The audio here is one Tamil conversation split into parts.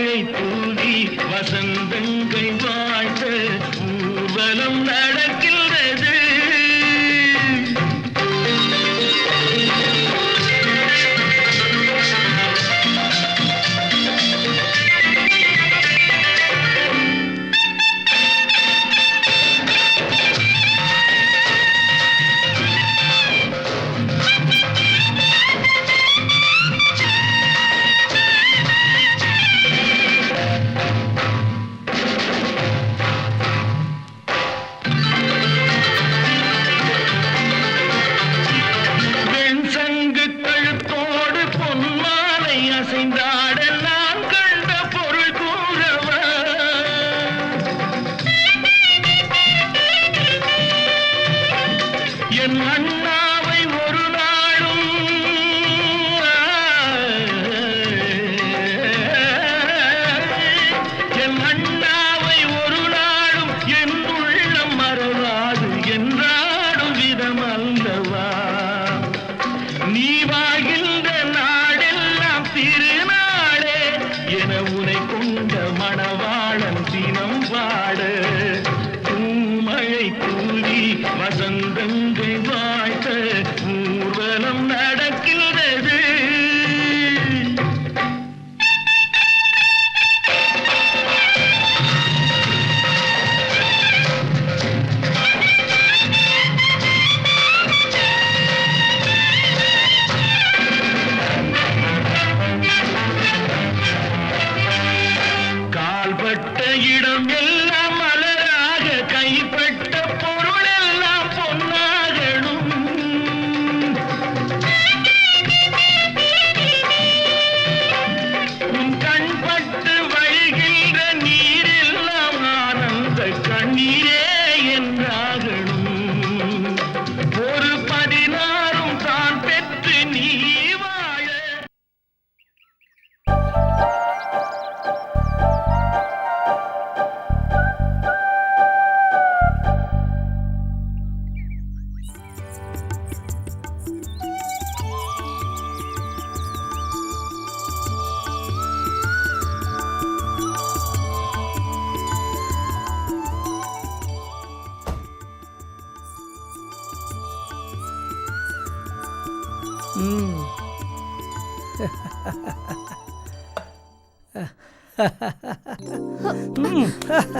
பூமழை தூவி வசந்தங்கள் வாழ்த்த ஊர்வலம் நடக்கின்றது.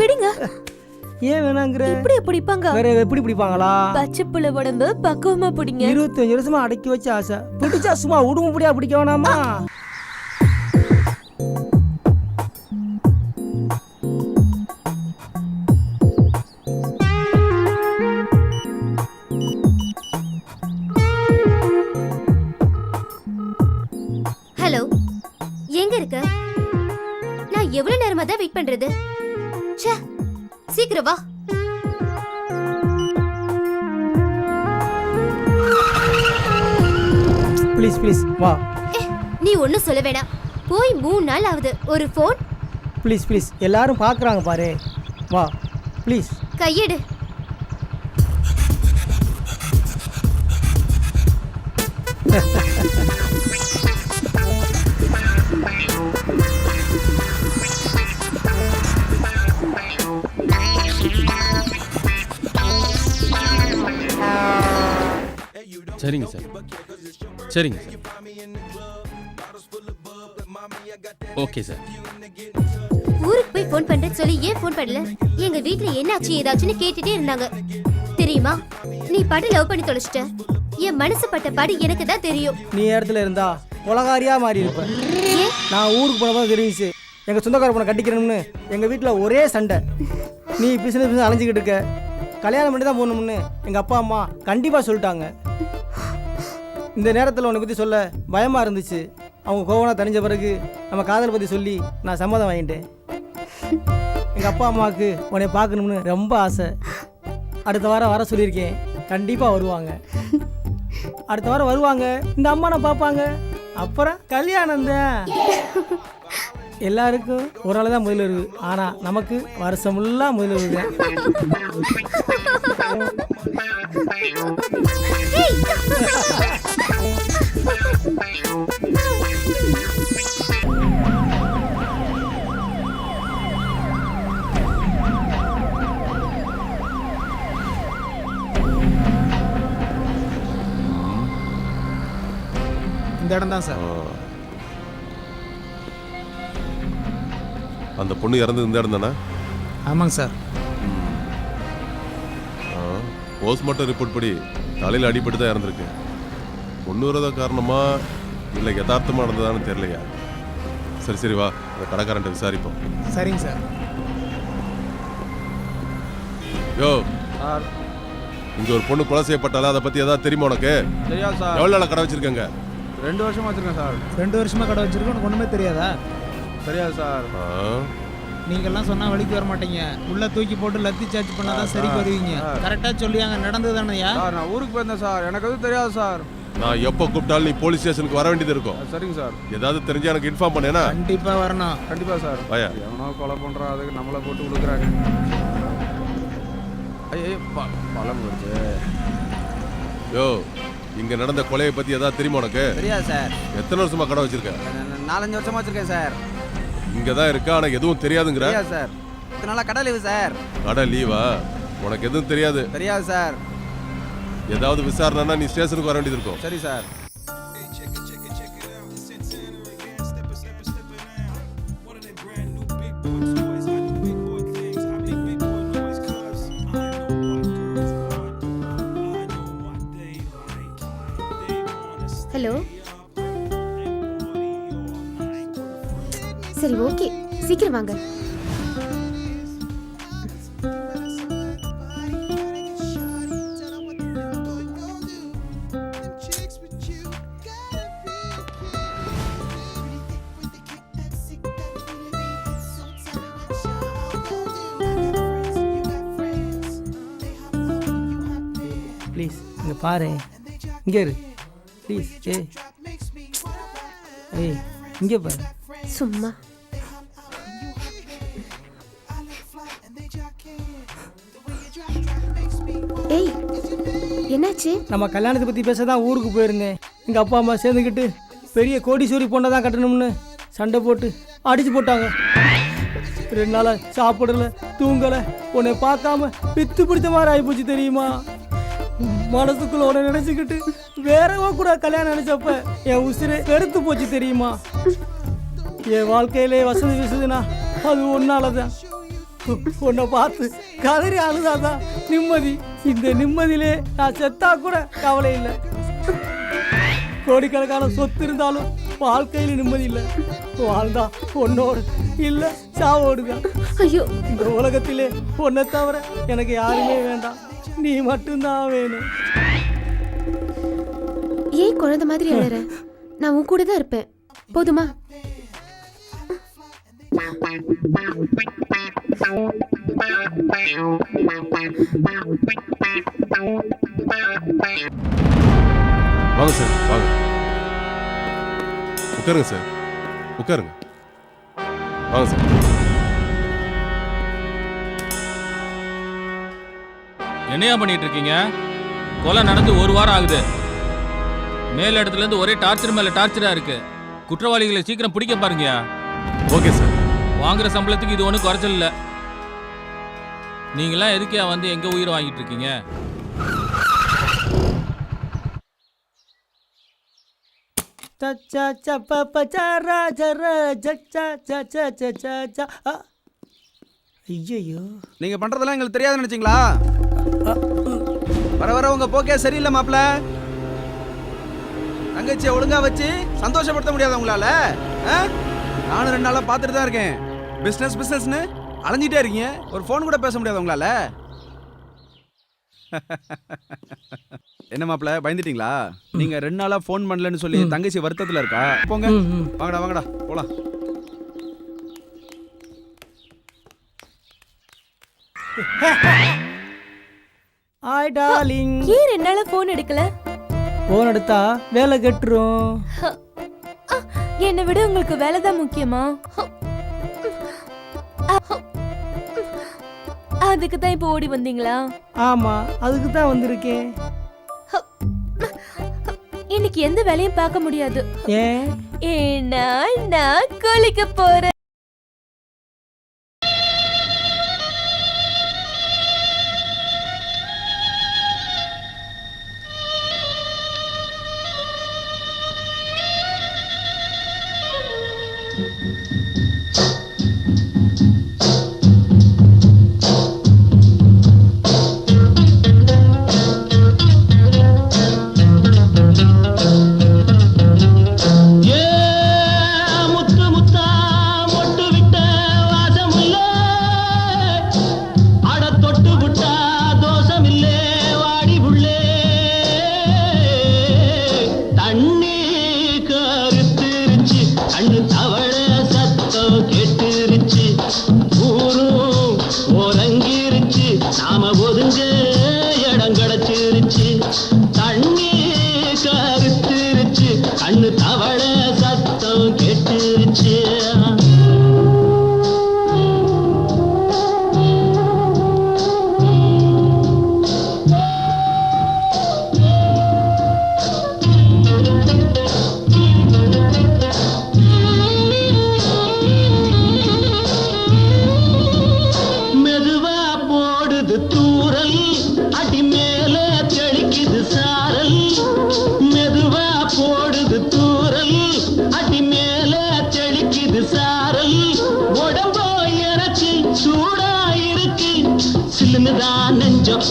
பிடிங்க. ஏன் வேணாங்கற? இப்படி பிடிப்பாங்க. வேற எப்படி பிடிப்பாங்களா? பச்சை புள்ள உடம்பு பக்குவமா பிடிங்க. 25 வருஷமா அடக்கி வச்ச ஆசை. பிடிச்சா சும்மா உடும்படியா பிடிக்க வேணாமா? ஹலோ, எங்க இருக்க? நான் எவ்வளவு நேரமா தான் வெயிட் பண்றது? ச்சே, சீக்கிரம் வா. ப்ளீஸ் ப்ளீஸ் வா. நீ ஒன்னும் சொல்ல வேணாம். போய் 3 நாள் ஆகுது. ஒரு ஃபோன். ப்ளீஸ் ப்ளீஸ், எல்லாரும் பார்க்கறாங்க பாரு. வா ப்ளீஸ். கையெடு. சரிங்க சார், சரிங்க சார். Okay sir. ஊருக்கு போய் ஃபோன் பண்றேன்னு சொல்லி ஏன் ஃபோன் பண்ணல? எங்க வீட்ல என்னாச்சு ஏதாச்சுன்னு கேட்டுட்டே இருந்தாங்க. தெரியுமா, நீ பாட்டு லவ் பண்ணி தொலைச்சிட்ட. என் மனசு பட்ட பாடு எனக்கு தான் தெரியும். நீ இடத்துல இருந்தா உலகாரியா மாறி இருப்ப. நான் ஊருக்கு போனதான் தெரிஞ்சிச்சு. எங்க சொந்தக்கார பொண்ணை கட்டிக்கிறேன்னு எங்க வீட்டுல ஒரே சண்டை. நீ பிசினஸ் அலைஞ்சிக்கிட்டு இருக்க, கல்யாணம் பண்ணி தான் போகணும்னு எங்க அப்பா அம்மா கண்டிப்பா சொல்லிட்டாங்க. இந்த நேரத்தில் உன்னை பற்றி சொல்ல பயமாக இருந்துச்சு. அவங்க கோவனா தெரிஞ்ச பிறகு நம்ம காதலை பற்றி சொல்லி நான் சம்மதம் வாங்கிட்டேன். எங்கள் அப்பா அம்மாவுக்கு உன்னை பார்க்கணும்னு ரொம்ப ஆசை. அடுத்த வாரம் வர சொல்லியிருக்கேன். கண்டிப்பாக வருவாங்க. அடுத்த வாரம் வருவாங்க. இந்த அம்மா நான் பார்ப்பாங்க. அப்புறம் கல்யாணம் தான். எல்லாருக்கும் ஒரு நாள் தான் முதலிரவு, ஆனால் நமக்கு வருஷம் ஃபுல்லாக முதலிரவு தான். இந்த இடம் தான் சார். அந்த பொண்ணு இறந்து இந்த இடம் தானே? ஆமாங்க சார். போஸ்ட்மார்ட்டம் ரிப்போர்ட் படி தலையில் அடிபட்டு தான் இறந்துருக்கு. பொண்ணுறத காரணமா இல்லை யதார்த்தமாக நடந்ததான்னு தெரியலையா? சரி சரி வா, அந்த கடைக்காரன்ட்ட விசாரிப்போம். சரிங்க சார். யோ சார், இங்க ஒரு பொண்ணு கொலை செய்யப்பட்டால, அதை பத்தி ஏதாவது தெரியுமா உனக்கு? தெரியாது சார். எவ்வளோ நாள் கடை வச்சிருக்கங்க? 2 வருஷமா வச்சிருக்கேன் சார். 2 வருஷமா கடை வச்சிருக்கோம், உனக்கு ஒன்றுமே தெரியாதா? தெரியாது சார். நீங்கெல்லாம் சொன்னால் வழிக்கு வர மாட்டீங்க. உள்ள தூக்கி போட்டு லத்தி சார்ஜ் பண்ணாதான் சரிக்கு வருவீங்க. கரெக்டாக சொல்லியாங்க, நடந்தது தானையா? சார், நான் ஊருக்கு போயிருந்தேன் சார். எனக்கு எதுவும் தெரியாது சார். நான் எப்போ கூப்பிட்டாலும் நீ போலீஸ் ஸ்டேஷனுக்கு வர வேண்டியது இருக்கும். சரிங்க சார். ஏதாவது தெரிஞ்சா எனக்கு இன்ஃபார்ம் பண்ணேனா? கண்டிப்பாக வரணும். கண்டிப்பா சார். வாயா. எவனோ கொலை பண்றான், அதுக்கு நம்மளை போட்டு கொடுக்குறாங்க. ஐயே பழம் வருது. யோ, இங்க நடந்த கொலையை பத்தி ஏதாவது தெரியுமா உனக்கு? தெரியாது சார். எத்தனை வருஷமா கடை வச்சிருக்க? 4-5 வருஷமா வச்சிருக்கேன் சார். இங்க தான் இருக்கா, ஆனா எதுவும் தெரியாதுங்கிற? தெரியாது சார். இத்தனை நாளா கடை லீவு சார். கடை லீவா? உனக்கு எதுவும் தெரியாது? தெரியாது சார். ஏதாவது விசாரணைனா நீ ஸ்டேஷனுக்கு வர வேண்டியது இருக்கும். சரி சார். ஹலோ. சரி, ஓகே, சீக்கிரம் வாங்க. ப்ளீஸ் இங்கே பாரு, இங்கே இரு ப்ளீஸ். ஏய் இங்கே பாரு. சும்மா. ஏய், என்னாச்சு? நம்ம கல்யாணத்தை பற்றி பேச தான் ஊருக்கு போயிருந்தேன். எங்கள் அப்பா அம்மா சேர்ந்துக்கிட்டு பெரிய கோடீஸ்வரி பொண்ணை தான் கட்டணும்னு சண்டை போட்டு அடிச்சு போட்டாங்க. 2 நாளாக சாப்பிடல, தூங்கலை, உன்னை பார்க்காம பித்து பிடிச்ச மாதிரி ஆகிப்போச்சு தெரியுமா? மனசுக்குள்ள உன்னை நினச்சிக்கிட்டு வேறவா கூட கல்யாணம் நினச்சப்ப என் உசிரே வெறுத்து போச்சு தெரியுமா? என் வாழ்க்கையிலே வசதி விசுதுனா அது ஒன்னாலதான். உன்னை பார்த்து கதறி அழுதாதான் நிம்மதி. இந்த நிம்மதியிலே நான் செத்தா கூட கவலை இல்லை. கோடிக்கணக்கான சொத்து இருந்தாலும் வாழ்க்கையில நிம்மதி இல்லை. வாழ்ந்தா உன்னோடு இல்லை சாவோடுதான். ஐயோ, இந்த உலகத்திலே உன்னை தவிர எனக்கு யாருமே வேண்டாம், நீ மட்டும்தான் வேணும். ஏன் குழந்தை மாதிரி அழற? நான் உன் கூட தான் இருப்பேன், போதுமா? வாங்க சார், வாங்க உட்காருங்க சார், உட்காருங்க. வாங்க சார். என்னையா பண்ணிட்டு இருக்கீங்க? கொலை நடந்து 1 வாரம் ஆகுது. மேல் இடத்துல இருந்து ஒரே டார்ச்சர் மேல டார்ச்சரா இருக்கு. குற்றவாளிகளை சீக்கிரம் பிடிக்க பாருங்கயா. Okay sir. வாங்குற சம்பளத்துக்கு இது ஒன்றும் குறைச்சல் இல்லை. நீங்களாம் எதுக்கே வந்து எங்க உயிரை வாங்கிட்டு இருக்கீங்க? ஐயோ, நீங்க பண்றதெல்லாம் எங்களுக்கு தெரியாதுன்னு நினைச்சீங்களா? வர வர உங்க போக்கே சரியில்லை மாப்ள. தங்கச்சியை ஒழுங்கா வச்சு சந்தோஷப்படுத்த முடியாத உங்களால? நானும் 2 நாளா பார்த்துட்டு தான் இருக்கேன். பிசினஸ்னு அலைஞ்சிட்டே இருக்கீங்க. ஒரு ஃபோன் கூட பேச முடியாது உங்களால. என்ன மாப்ள, பயந்துட்டீங்களா? நீங்க 2 நாளா ஃபோன் பண்ணலன்னு சொல்லி தங்கச்சி வருத்தத்துல இருக்கா. போங்க, வாங்கடா போலாம். Hi darling. ஏன் 2 நாளா ஃபோன் எடுக்கல? ஃபோன் எடுத்தா வேலை கெட்டுரும். என்னை விட உங்களுக்கு வேலை தான் முக்கியமா? அதுக்கு தான் இப்போ ஓடி வந்தீங்களா? ஆமா, அதுக்கு தான் வந்திருக்கேன். இன்னைக்கு எந்த வேலையும் பார்க்க முடியாது. ஏன்? ஏன்னா நான் குளிக்க போறேன்.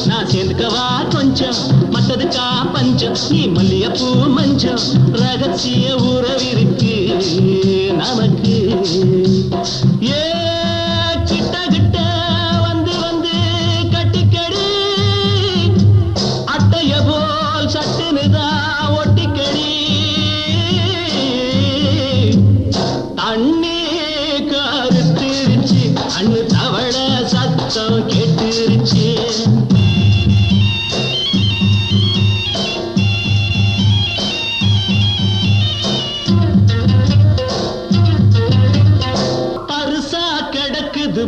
நான் சேர்ந்துக்கவா கொஞ்சம் மத்ததுக்கா பஞ்சம் நீ மல்லியப்பூ மஞ்சம் ரகசிய உறவிருக்கு நமக்கு ஏ கிட்ட கிட்ட வந்து வந்து கட்டிக்கடி அட்டைய போல் சட்டுனுதான் ஒட்டிக்கடி தண்ணி கருத்துருச்சு அண்ணு தவள சத்தம் கேட்டுருச்சு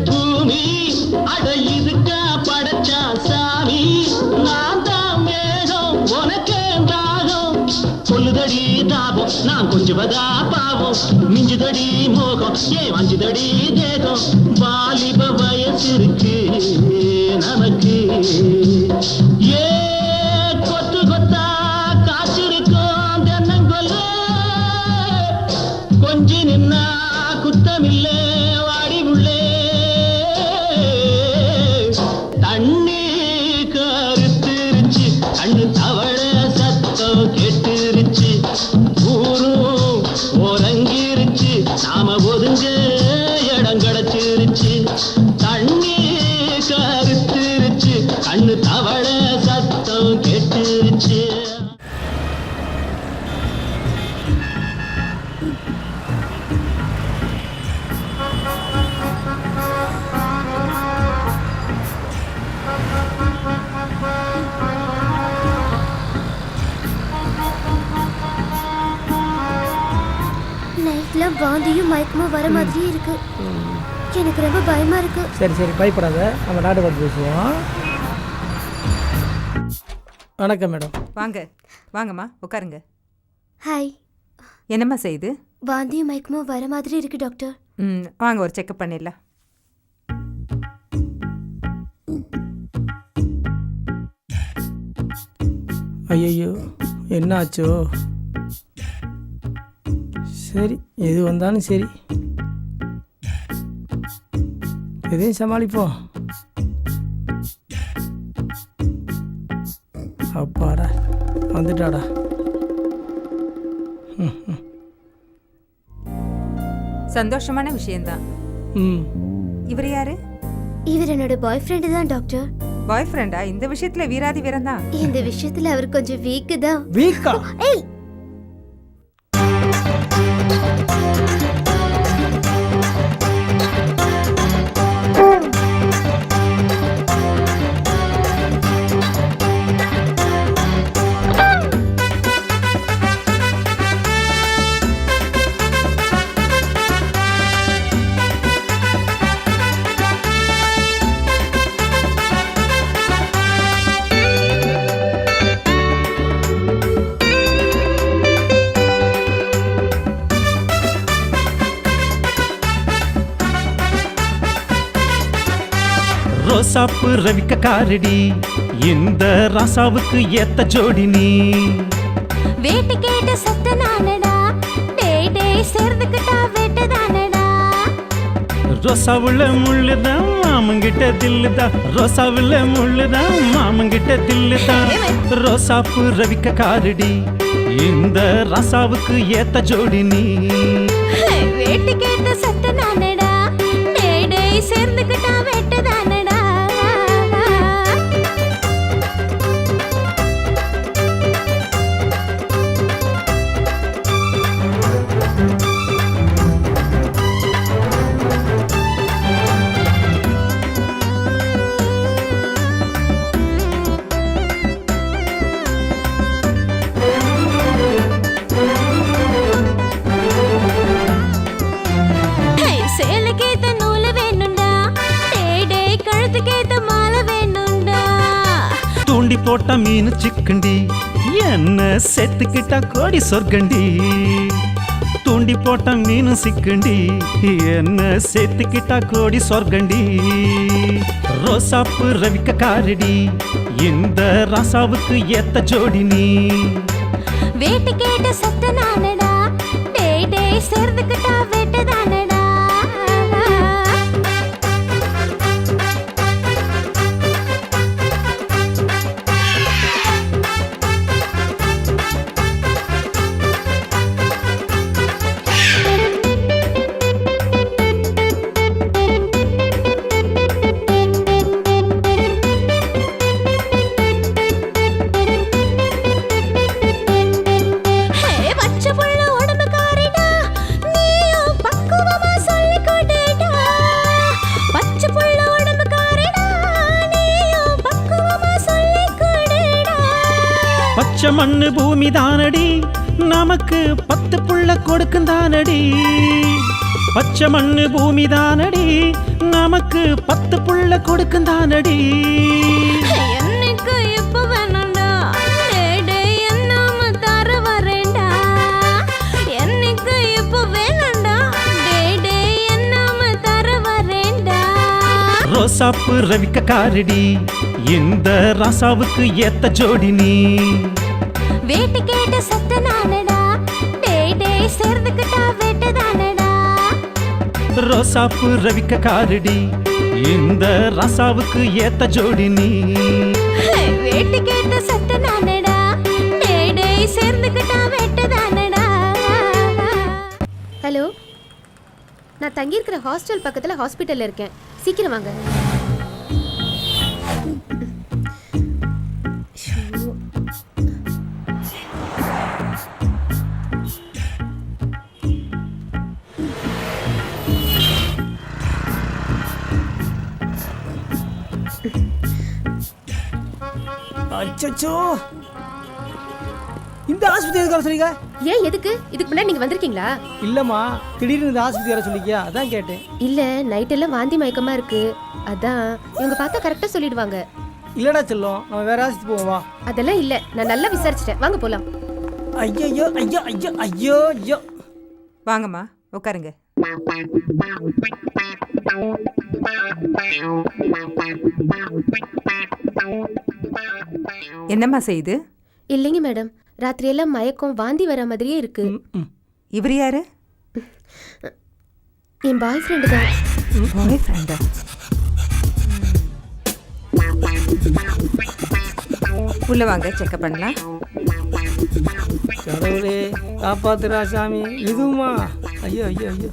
பூமி அட இதுக்கா படைச்சா சாமி நான் தான் மேகம் உனக்கே தாகம் சொல்லுதடி தாபம் நான் கொஞ்சவதா பாவம் மிஞ்சுதடி மோகம் ஏன் வஞ்சுதடி தேகம் வாலிப வயசு இருக்கு நமக்கு ஏ கொத்து கொத்தா காய்ச்சிருக்கோம் தென்னங்கொல்ல கொஞ்சி நின்னா குத்தமில்லை வாடி உள்ளே தண்ணி கருத்துருச்சு கண்ணு தவள சத்தம் கேட்டுருச்சு ஊரும் ஒரங்கிருச்சு நாம ஒதுங்க இடம் கிடைச்சிருச்சு தண்ணி கருத்துருச்சு கண்ணு தவள சத்தம் கேட்டுருச்சு நைட்லாம் வாந்தியும் மயக்கமும் வர மாதிரியே இருக்கு. எனக்கு ரொம்ப பயமா இருக்கு. சரி சரி பயப்படாத, நம்ம நாடு பார்த்து பேசுவோம். வணக்கம் மேடம். வாங்க வாங்கம்மா உட்காருங்க. ஹாய். என்னம்மா செய்யுது? வாந்தியும் மயக்கமும் வர மாதிரி இருக்கு டாக்டர். வாங்க ஒரு செக்அப் பண்ணிடலாம். ஐயோ என்ன ஆச்சோ? சரி எது வந்தாலும் சரி, எதையும் சமாளிப்போம். அப்பாடா வந்துட்டாடா. சந்தோஷமான விஷயம்தான். இவர் யாரு? இவர் என்னோட பாய் ஃப்ரெண்டு தான் டாக்டர். பாய் ஃப்ரெண்டா? இந்த விஷயத்துல வீராதி வீரம் தான். இந்த விஷயத்துல அவர் கொஞ்சம் வீக் தான். வீக்கா? ஏய் ரோசாப்பு ரவிக்க காரடி, இந்த ராசாவுக்கு ஏத்த ஜோடி நீ. வேட்டு கேட்டு சத்த நானடா, டேய் டேய் சேர்ந்துக்கிட்டா வேட்டு தானடா. ரோசாவுல முள்ளுதான் மாமங்கிட்ட தில்லுதான் ரோசாவுல முள்ளுதான் மாமங்கிட்ட தில்லுதான் ரோசாப்பு ரவிக்க காரடி இந்த ராசாவுக்கு ஏத்த ஜோடி நீ வேட்டு கேட்ட சட்ட நானடா டேடே சேர்ந்துக்கிட்டா வெட்டு தானடா சேலுக்கேத்த நூலு வேணும்டா டேடே கழுத்துக்கேத்த மாலை வேணும்டா தூண்டி போட்ட மீன் சிக்கண்டி என்ன செத்துக்கிட்டா கோடி சொர்க்கண்டி தூண்டி போட்ட மீன் சிக்கண்டி என்ன செத்துக்கிட்டா கோடி சொர்க்கண்டி ரோசாப்பு ரவிக்க காரடி இந்த ராசாவுக்கு ஏத்த ஜோடி நீ வேட்டு கேட்ட சட்ட நானடா டேடே சேர்ந்துக்கிட்டா வெட்டு தானடா பச்சை மண்ணு பூமி தானடி நமக்கு 10 புள்ள கொடுக்கும் தானடி பச்சை மண்ணு பூமி தானடி நமக்கு 10 புள்ள கொடுக்கும் தானடி எனக்கு இப்ப வேணும்டா டேடே என்னாம தர வரேன்டா எனக்கு இப்ப வேணும்டா டேடே என்னாம தர வரேன்டா ரோசாப்பு ரவிக்க காரடி இந்த ராசாவுக்கு ஏத்த ஜோடி நீ வேட்டு கேட்ட சட்ட நானடா டேடே சேர்ந்துக்கிட்டா வெட்டு தானடா ரோசாப்பு ரவிக்க காரடி இந்த ராசாவுக்கு ஏத்த ஜோடி நீ வேட்டு கேட்ட சட்ட நானடா டேடே சேர்ந்துக்கிட்டா வெட்டு தானடா ஹலோ நான் தங்கியிருக்கிற ஹாஸ்டல் பக்கத்துல ஹாஸ்பிட்டல்ல இருக்கேன் சீக்கிரம் வாங்க அச்சோ இந்த ஆஸ்பத்திரி எதுக்கு வர சொல்லிக்க ஏன் எதுக்கு இதுக்கு முன்னாடி நீங்க வந்திருக்கீங்களா இல்லம்மா திடீர்னு இந்த ஆஸ்பத்திரி வர சொல்லிக்கியா அதான் கேட்டேன் இல்ல நைட் எல்லாம் வாந்தி மயக்கமா இருக்கு அதான் இவங்க பார்த்தா கரெக்டா சொல்லிடுவாங்க இல்லடா செல்லம் நம்ம வேற ஆஸ்பத்திரி போவோம் வா அதெல்லாம் இல்ல நான் நல்லா விசாரிச்சிட்டேன் வாங்க போலாம் ஐயோ ஐயோ ஐயோ ஐயோ ஐயோ வாங்கம்மா உட்காருங்க. என்னம்மா செய்யுது? இல்லைங்க மேடம், ராத்திரி எல்லாம் மயக்கம் வாந்தி வர மாதிரியே இருக்கு. இவர் யாரு? என் பாய் ஃப்ரெண்டு தான். பாய் ஃப்ரெண்டா? உள்ள வாங்க, செக்அப் பண்ணலாம். கடவுளே காப்பாத்துறா சாமி. இதுமா ஐயோ ஐயோ ஐயோ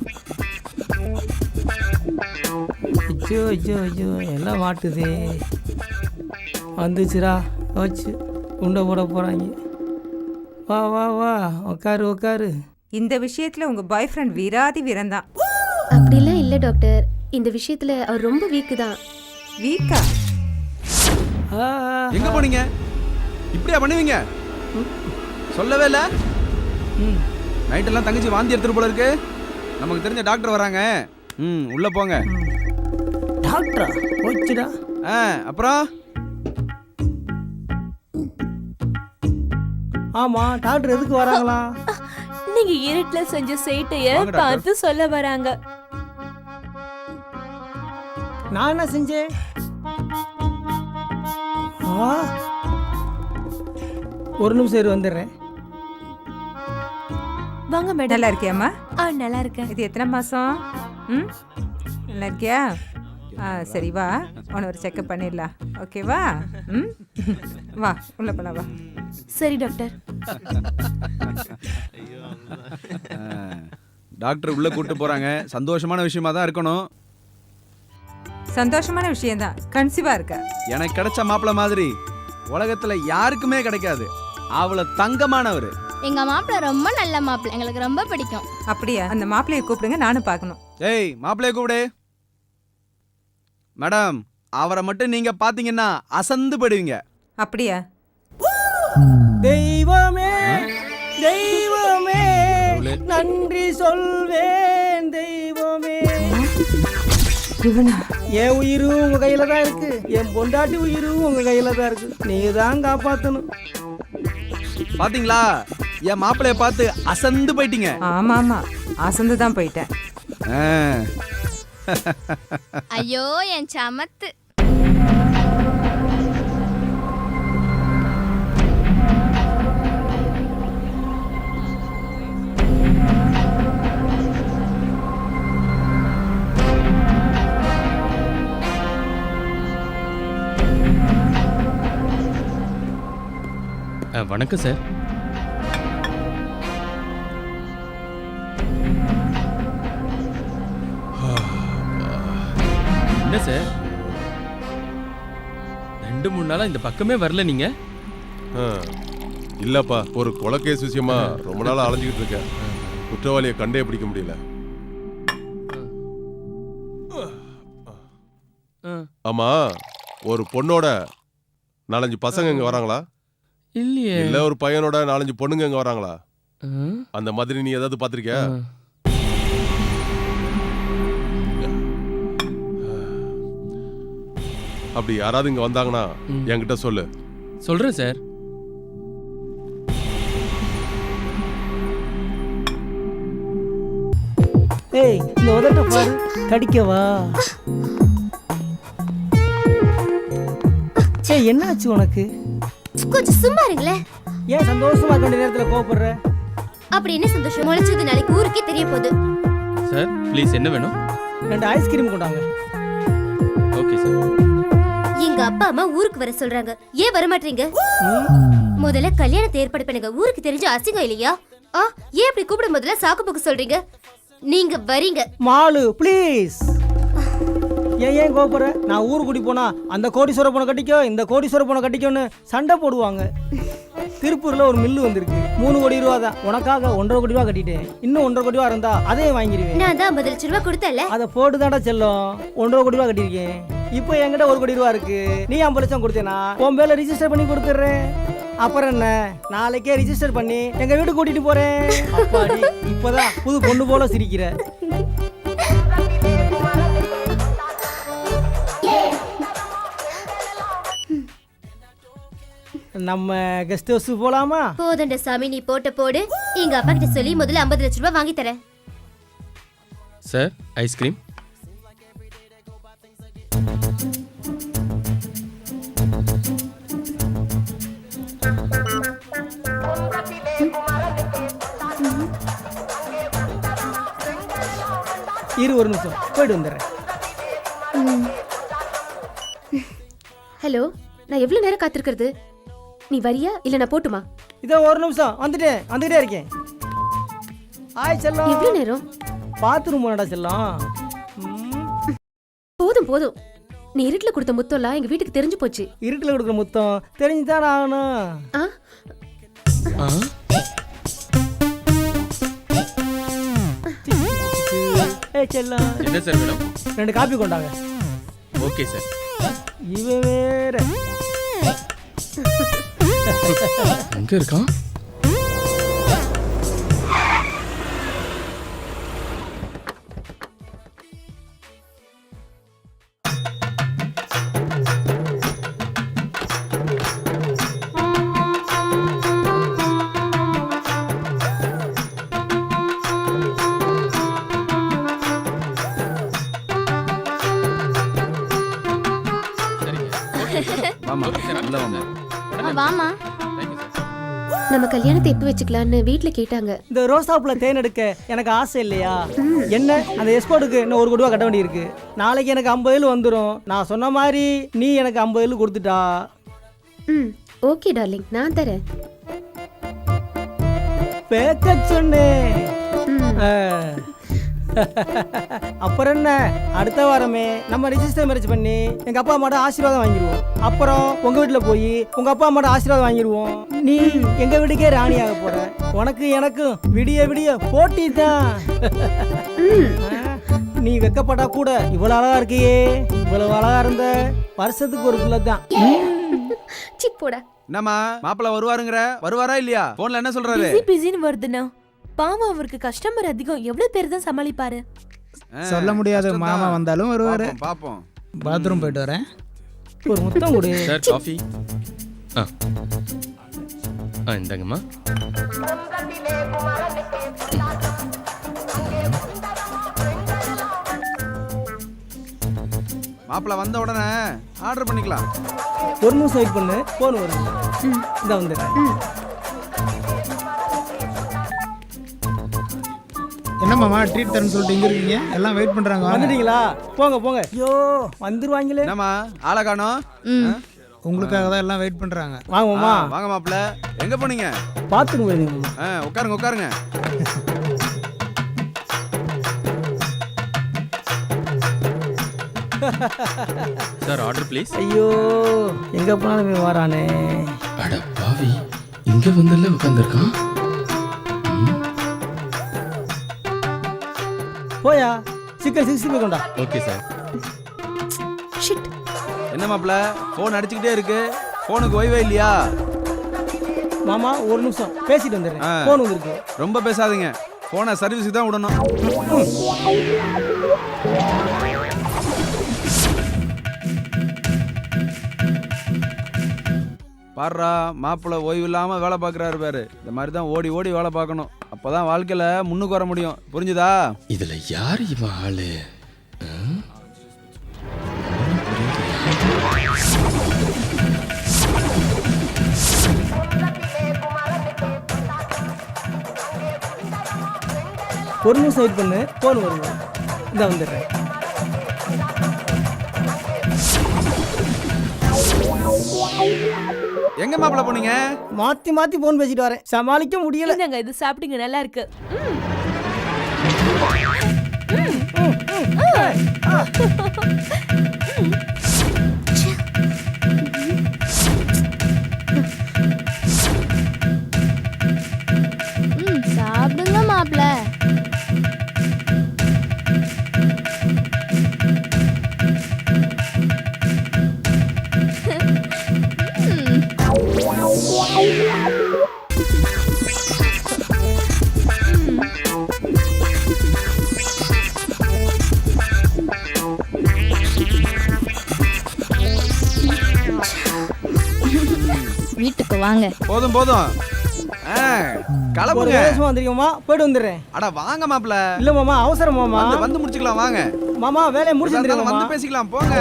ஐயோ ஐயோ ஐயோ எல்லாம் மாட்டுதே. வந்துச்சுரா வச்சு உண்டை போட போகிறாங்க. வா வா வா உட்காரு உட்காரு. இந்த விஷயத்துல உங்க பாய் ஃப்ரெண்ட் வீராதி வீரன்தான். அப்படிலாம் இல்லை டாக்டர், இந்த விஷயத்துல அவர் ரொம்ப வீக்கு தான். வீக்கா? எங்க போனீங்க? இப்படியா பண்ணுவீங்க? சொல்லவே இல்லை. நைட்டெல்லாம் தங்கச்சி வாந்தி எடுத்துட்டு போல இருக்கு. நமக்கு தெரிஞ்ச டாக்டர் வராங்க. உள்ள போங்க. டாக்டரா? போச்சுடா. அப்புறம் ஆமா டாக்டர் எதுக்கு வராங்களா? நீங்க இருட்டுல செஞ்ச சேட்டைய பார்த்து சொல்ல வராங்க. நான் என்ன செஞ்சேன்? ஒரு நிமிஷம் இரு, வந்துடுறேன். வாங்க மேடம். நல்லா இருக்கியாம்மா? நல்லா இருக்கேன். இது எத்தனை மாசம்? நல்லா இருக்கியா? சரி வா, உன்னை ஒரு செக்கப் பண்ணிடலாம். ஓகேவா? ம் வா, உள்ள போலாம் வா. சரி டாக்டர். டாக்டர் உள்ள கூட்டு போறாங்க. சந்தோஷமான விஷயமா தான் இருக்கணும். சந்தோஷமான விஷயம்தான். கன்சீவா இருக்க. எனக்கு கிடைச்ச மாப்பிள்ள மாதிரி உலகத்துல யாருக்குமே கிடைக்காது. அவள தங்கமானவர். எங்க மாப்பிள்ள ரொம்ப நல்ல மாப்பிள்ள, எங்களுக்கு ரொம்ப பிடிக்கும். அப்படியா? அந்த மாப்பிள்ளையை கூப்பிடுங்க, நானும் பார்க்கணும். ஏய் மாப்பிள்ளைய கூப்பிடு. மேடம், அவரை மட்டும் நீங்க பாத்தீங்கன்னா அசந்து போயிடுவீங்க. அப்படியா? தெய்வமே தெய்வமே நன்றி சொல்வேன் தெய்வமே. இவனா? என் உயிரும் உங்க கையில தான் இருக்கு, என் பொண்டாட்டி உயிரும் உங்க கையில தான் இருக்கு. நீங்க தான் காப்பாத்தணும். பாத்தீங்களா, என் மாப்பிள்ளைய பார்த்து அசந்து போயிட்டீங்க. ஆமா ஆமா, அசந்து தான் போயிட்டேன். ஐயோ என் சமத்து. வணக்கம் சார். என்ன சார், 2-3 நாளா இந்த பக்கமே வரல நீங்க? இல்லப்பா, ஒரு கொலை கேஸ் விஷயமா ரொம்ப நாளா அலைஞ்சிக்கிட்டு இருக்கேன். குற்றவாளியை கண்டே பிடிக்க முடியல. ஆமா, ஒரு பொண்ணோட 4-5 பசங்க இங்க வராங்களா? இல்லையே. இல்ல ஒரு பையனோட 4-5 பொண்ணுங்க இங்க வராங்களா? அந்த மாதிரி நீ ஏதாவது பாத்திருக்கியா? அப்படி யாராவது இங்க வந்தாங்கன்னா என்கிட்ட சொல்லு. சொல்றேன் சார். ஏய், இந்த உதட்ட பாரு, கடிக்கவா? ஏய், என்னாச்சு உனக்கு? கொஞ்சம் சும்மா இருங்களே. ஏன் சந்தோஷமா இருக்க வேண்டிய நேரத்துல கோபப்படுற? அப்படி என்ன சந்தோஷம்? முளைச்சது நாளைக்கு ஊருக்கே தெரிய போகுது. சார் ப்ளீஸ், என்ன வேணும்? 2 ஐஸ்கிரீம் கொண்டாங்க. Okay sir. எங்க அப்பா அம்மா ஊருக்கு வர சொல்றாங்க, ஏன் வர மாட்டீங்க? முதல்ல கல்யாணத்தை ஏற்பாடு பண்ணுங்க. ஊருக்கு தெரிஞ்ச அசிங்கம் இல்லையா? ஏன் இப்படி கூப்பிட முதல்ல சாக்கு போக்கு சொல்றீங்க? நீங்க வரீங்க. மாலு ப்ளீஸ். ஏன் கோபப்படுற? நான் ஊருக்கு கூட்டி போனா அந்த கோடீஸ்வர பொண்ணை கட்டிக்கோ, இந்த கோடீஸ்வர பொண்ணை கட்டிக்கோன்னு சண்டை போடுவாங்க. திருப்பூர்ல ஒரு மில்லு வந்திருக்கு, 3 கோடி ரூபா தான். உனக்காக 1.5 கோடி ரூபா கட்டிட்டேன். இன்னும் 1.5 கோடி ரூபா இருந்தா அதையும் வாங்கிடுவேன். நான் தான் 50 லட்சம் ரூபா கொடுத்தல. அதை போட்டு தாண்டா செல்லும். 1.5 கோடி ரூபா கட்டியிருக்கேன். இப்போ என்கிட்ட 1 கோடி ரூபா இருக்கு. நீ 50 லட்சம் கொடுத்தேனா உன் பேர்ல ரிஜிஸ்டர் பண்ணி கொடுத்துட்றேன். அப்புறம் என்ன, நாளைக்கே ரிஜிஸ்டர் பண்ணி எங்க வீட்டுக்கு கூட்டிட்டு போறேன். அப்பாடி, இப்பதான் புது பொண்ணு போல சிரிக்கிற. நம்ம கெஸ்ட் ஹவுஸ் போலாமா? போதண்ட சாமி, நீ போட்ட போடு. எங்க அப்பா கிட்ட சொல்லி முதல்ல 50 லட்சம் ரூபாய் வாங்கி தரேன். Sir ice cream. ஒரு நிமிஷம் போயிட்டு வந்துடுறேன். ஹலோ, நான் எவ்வளவு நேரம் காத்திருக்கிறது? நீ வரியா இல்ல நான் போட்டுமா? இதோ ஒரு நிமிஷம் வந்துட்டே இருக்கேன். ஆய் செல்லம். எவ்வளவு நேரம்? பாத்ரூம் போனடா செல்லம். போதும் போதும். நீ இருட்டுல கொடுத்த முத்தம்லாம் எங்க வீட்டுக்கு தெரிஞ்சு போச்சு. இருட்டுல கொடுக்குற முத்தம் தெரிஞ்சுதான் ஆகணும். செல்லம், என்ன சார் வேணும்? 2 காபி கொண்டாங்க. Okay sir. இவன் வேற எங்க இருக்கான்? வாமா, உள்ள வாமா. வாமா. Thank you sir. நம்ம கல்யாணத்தை எப்போ வச்சுக்கலாம்னு வீட்ல கேட்டாங்க. இந்த ரோசாப்புல தேன் எடுக்க எனக்கு ஆசை இல்லையா? என்ன அந்த எஸ்கோட்டுக்கு இன்னும் 1 கோடி ரூபா கட்ட வேண்டியிருக்கு. நாளைக்கு எனக்கு 50,000 வந்துடும். நான் சொன்ன மாதிரி நீ எனக்கு 50,000 கொடுத்துட்டா. ம் ஓகே டார்லிங், நான் தரேன். பேக்க சொன்னேன். ம். அப்புறம் என்ன, அடுத்த வாரமே நம்ம ரிஜிஸ்டர் மேரேஜ் பண்ணி எங்க அப்பா அம்மாட்ட ஆசீர்வாதம் வாங்கிடுவோம். அப்புறம் உங்க வீட்டுல போய் உங்க அப்பா அம்மாட்ட ஆசீர்வாதம் வாங்கிடுவோம். நீ எங்க வீட்டுக்கே ராணியாக போற. உனக்கு எனக்கும் விடிய விடிய போட்டி தான். நீ வெக்கப்பட்டா கூட இவ்வளவு அழகா இருக்கியே. இவ்வளவு அழகா இருந்த வருஷத்துக்கு ஒரு பிள்ளை தான். சி போடா. என்னம்மா மாப்பிள்ள வருவாரா இல்லையா? போன்ல என்ன சொல்றாரு? பிஸின்னு வருதுண்ணா. பாவம், அவருக்கு கஸ்டமர் அதிகம். எவ்வளவு பேர் தான் சமாளிப்பாரு? சொல்ல முடியாது. மாமா வந்தாலும் வருவாரு. பாப்போம். பாத்ரூம் போயிட்டு வரேன். ஒரு முத்தம் கொடு. Sir coffee. இந்தாங்கம்மா. மாப்பிள்ள வந்த உடனே ஆர்டர் பண்ணிக்கலாம். ஒரு நிமிஷம் வெயிட் பண்ணு, போன் வருது. இந்த வந்துடுறேன். என்ன மாமா ட்ரீட் தரேன்னு சொல்லிட்டு இங்க இருக்கீங்க? எல்லாம் வெயிட் பண்றாங்க. வந்துட்டீங்களா? போங்க போங்க. ஐயோ வந்துருவாங்களே. என்னம்மா ஆளை காணோம்? உங்களுக்காக தான் எல்லாம் வெயிட் பண்றாங்க. வாங்க மாமா. வாங்க மாப்பிள்ள. எங்க போனீங்க? பாத்துக்கு போயிருங்க. உட்காருங்க. Sir order please. ஐயோ எங்க போனாலும் வரானே. அட பாவி, இங்க வந்தல்ல உட்கார்ந்திருக்கான். போயா சிக்கன் 65 கொண்டா. Okay sir. ஷிட். என்ன மாப்பிள்ள போன் அடிச்சுக்கிட்டே இருக்கு. போனுக்கு ஓய்வே இல்லையா? மாமா ஒரு நிமிஷம் பேசிட்டு வந்துடுறேன். போன் வந்திருக்கு. ரொம்ப பேசாதீங்க. போனை சர்வீஸுக்கு தான் விடணும். பாடுறா, மாப்பிள்ள ஓய்வு இல்லாம வேலை பார்க்குறாரு பாரு. இந்த மாதிரி தான் ஓடி ஓடி வேலை பார்க்கணும். அப்பதான் வாழ்க்கையில முன்னுக்கு வர முடியும். புரிஞ்சுதா? இதுல யார் இவன் ஆளு? ஒரு நிமிஷம் வெயிட் பண்ணு, போன் வருது. இந்த வந்துடுறேன். எங்க மாப்பிள்ள போனீங்க? மாத்தி மாத்தி போன் பேசிட்டு வரேன். சமாளிக்க முடியல. என்னங்க இது சாப்பிடுங்க, நல்லா இருக்கு. சாப்பிடுங்க மாப்ள. வீட்டுக்கு வாங்க. போதும் கிளம்புங்க. வந்திருக்கோமா? போயிட்டு வந்துடுறேன். அட வாங்க மாப்பிள்ள. இல்ல மாமா அவசரம் மாமா. வந்து முடிச்சுக்கலாம் வாங்க. மாமா வேலையை முடிச்சு வந்து பேசிக்கலாம் போங்க.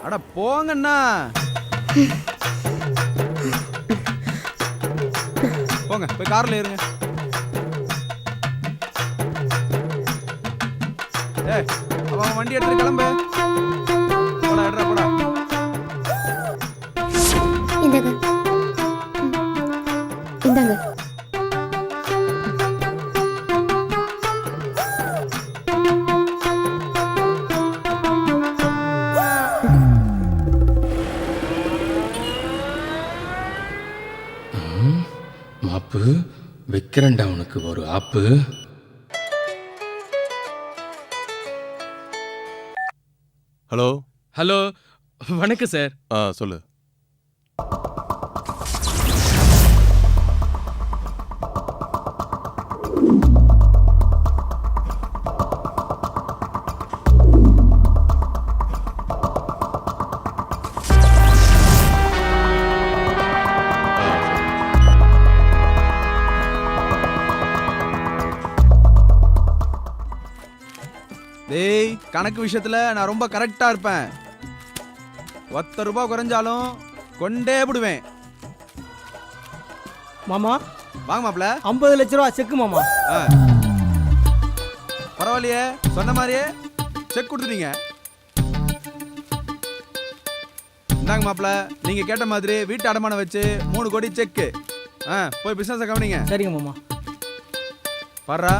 அட போங்கண்ணா. போங்க போய் கார்ல ஏறுங்க. அவன் வண்டி எடுத்து கிளம்பு. போடா எடுறா போடா. இந்தாங்க. இந்தாங்க. மாப்பு வைக்கிறேன்டா உனக்கு ஒரு ஆப்பு. ஹலோ. ஹலோ வணக்கம் சார். சொல்லு. டேய் கணக்கு விஷயத்துல நான் ரொம்ப கரெக்டா இருப்பேன். 10 ரூபாய் குறைஞ்சாலும் கொண்டே விடுவேன். மாமா வாங்க மாப்ள. 50 லட்ச ரூபா செக்கு மாமா. பரவாயில்லையே, சொன்ன மாதிரியே செக் கொடுத்துட்டீங்க. இந்தாங்க மாப்ள, நீங்க கேட்ட மாதிரி வீட்டு அடமானம் வச்சு 3 கோடி செக்கு. போய் பிசினஸ் கவனிங்க. சரிங்க மாமா. பாரா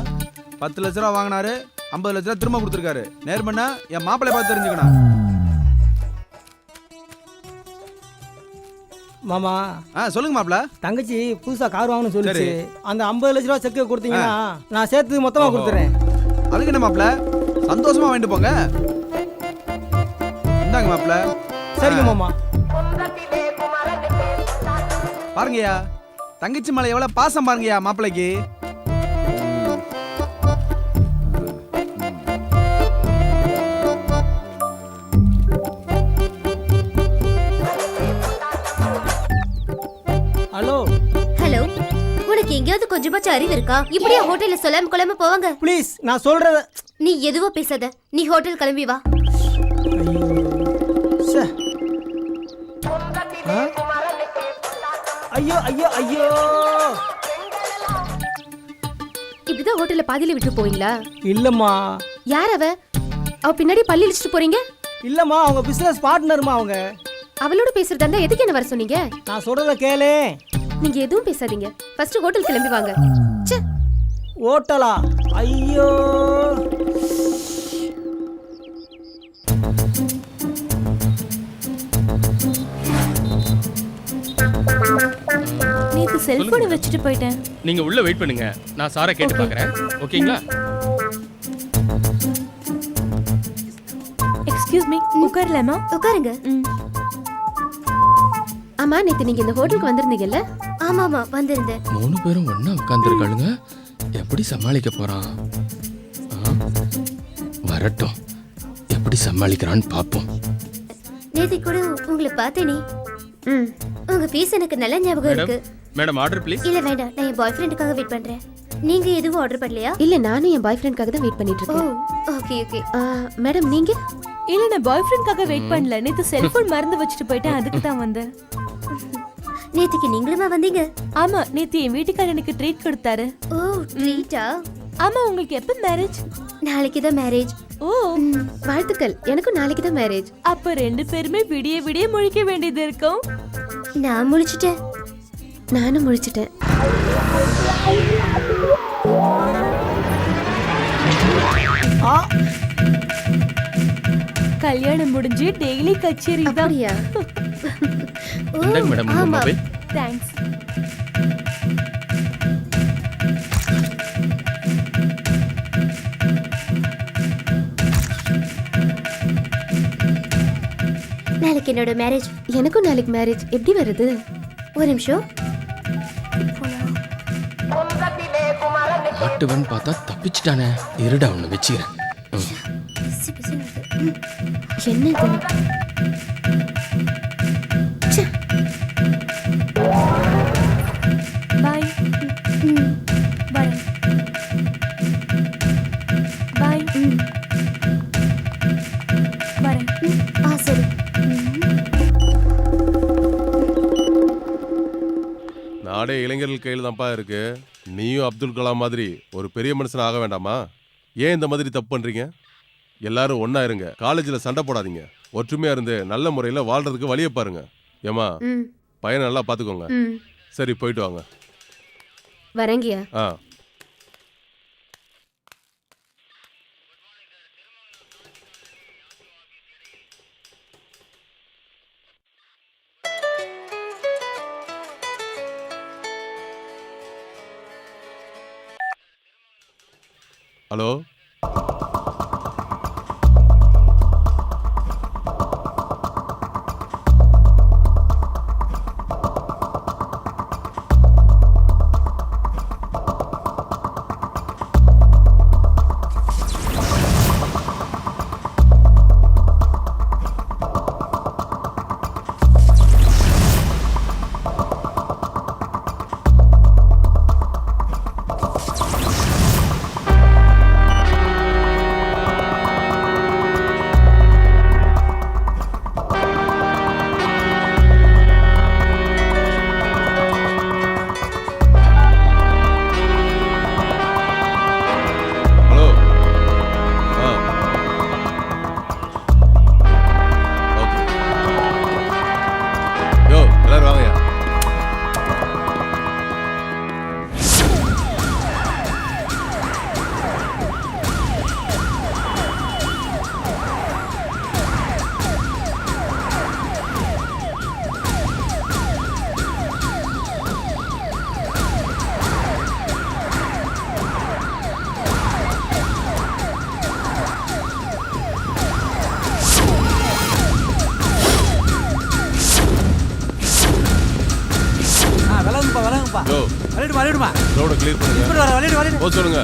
10 லட்ச ரூபா வாங்கினாரு, 50 லட்ச ரூபா திரும்ப கொடுத்துருக்காரு. நேர்மண்ணா என் மாப்பிள்ளை பார்த்து தெரிஞ்சுக்கணும். மாமா சொல்லுங்க மாப்ள. தங்கச்சி புதுசா கார் வாங்கணும்னு சொல்லிச்சு. அந்த 50 லட்ச ரூபா செக்கு கொடுத்தீங்கன்னா நான் சேர்த்து மொத்தமா கொடுத்துறேன். அதுக்கு என்ன மாப்ள, சந்தோஷமா வாங்கிட்டு போங்க. இந்தாங்க மாப்ள. சரிங்க மாமா. பாருங்கய்யா, தங்கச்சி மேல எவ்வளவு பாசம் பாருங்கய்யா மாப்பிள்ளைக்கு. ஹலோ ஹலோ, உனக்கு எங்கேயாவது கொஞ்சமாச்சும் அறிவு இருக்கா? இப்படியே ஹோட்டல்ல சொல்லாம கொள்ளாம போவாங்க. ப்ளீஸ் நான் சொல்றத. நீ எதுவோ பேசாத, நீ ஹோட்டல் கிளம்பி வா. ஐயோ ஐயோ ஐயோ, இப்படிதான் ஹோட்டல்ல பாதியில விட்டு போவீங்களா? இல்லம்மா. யார் அவ பின்னாடி பள்ளி இழிச்சிட்டு போறீங்க? இல்லம்மா, அவங்க பிசினஸ் பார்ட்னர்மா. அவங்க அவளோட பேசுறதா இருந்தா எதுக்கு என்ன வர சொன்னீங்க? நான் சொல்றத கேளு. நீங்க எதுவும் பேசாதீங்க, ஃபர்ஸ்ட் ஹோட்டல் கிளம்பி வாங்க. ச்சே, ஹோட்டலா? ஐயோ, நேத்து செல்போனை வச்சுட்டு போயிட்டேன். நீங்க உள்ள வெயிட் பண்ணுங்க, நான் சாரை கேட்டு பார்க்கறேன். ஓகேங்களா? எக்ஸ்கியூஸ் மீ, உட்காரலாமா? உட்காருங்க. ஆமா, நேத்து நீங்க இந்த ஹோட்டலுக்கு வந்திருந்தீங்கல்ல? ஆமாமா, வந்திருந்தேன். 3 பேரும் ஒண்ணா உட்கார்ந்துருக்காளுங்க. எப்படி சமாளிக்க போறான்? வரட்டும், எப்படி சமாளிக்கிறான்னு பாப்போம். நேத்து கூட உங்களை பார்த்தேனே. உங்க ஃபீஸ் எனக்கு நல்ல ஞாபகம் இருக்கு. Madam order please. இல்ல வேண்டாம், நான் என் பாய் ஃப்ரெண்டுக்காக வெயிட் பண்றேன். நீங்க எதுவும் ஆர்டர் பண்ணலையா? இல்ல, நானும் என் பாய் ஃப்ரெண்ட்காக தான் வெயிட் பண்ணிட்டு இருக்கேன். Okay okay. மேடம் நீங்க? இல்ல, நான் பாய் ஃப்ரெண்ட்காக வெயிட் பண்ணல. நேத்து செல்போன் மறந்து வச்சுட்டு போயிட்டேன், அதுக்கு தான் வந்தேன். நேத்துக்கு நீங்களுமா வந்தீங்க? ஆமா, நேத்து என் வீட்டுக்காரர் எனக்கு ட்ரீட் கொடுத்தாரு. ஓ, ட்ரீட்டா? ஆமா, உங்களுக்கு எப்ப மேரேஜ்? நாளைக்கு தான் மேரேஜ். ஓ, வாழ்த்துக்கள். எனக்கும் நாளைக்கு தான் மேரேஜ். அப்ப 2 பேருமே விடிய விடிய முழிக்க வேண்டியது இருக்கும். நான் முழிச்சிட்டேன். நானும் முழிச்சிட்டேன். கல்யாணம் முடிஞ்சு டெய்லி கச்சேரி தான். அப்படியா? இந்தாங்க மேடம் உங்க மொபைல். தேங்க்ஸ். நாளைக்கு என்னோட மேரேஜ். எனக்கும் நாளைக்கு மேரேஜ். எப்படி வருது? ஒரு நிமிஷம். மாட்டுவன் பார்த்தா தப்பிச்சிட்டானே. இருடா ஒண்ணு வச்சுக்கிறேன். என்ன இது? பாய். பாய். பாய். பாய். சரி. நாடே இளைஞர்கள் கையில் தான்ப்பா இருக்கு. நீயும் அப்துல் கலாம் மாதிரி ஒரு பெரிய மனுஷன் ஆக வேண்டாமா? ஏன் இந்த மாதிரி தப்பு பண்றீங்க? எல்லாரும் ஒண்ணா இருங்க. காலேஜில் சண்டை போடாதீங்க. ஒற்றுமையா இருந்து நல்ல முறையில் வாழ்றதுக்கு வழியை பாருங்க. ஏமா, பையனை நல்லா பார்த்துக்கோங்க. சரி, போயிட்டு வாங்க. வரேங்கயா. ஹலோ, யோ வலிடுமா ரோட கிளியர் பண்ணுங்க. வலிடு போ சொல்லுங்க.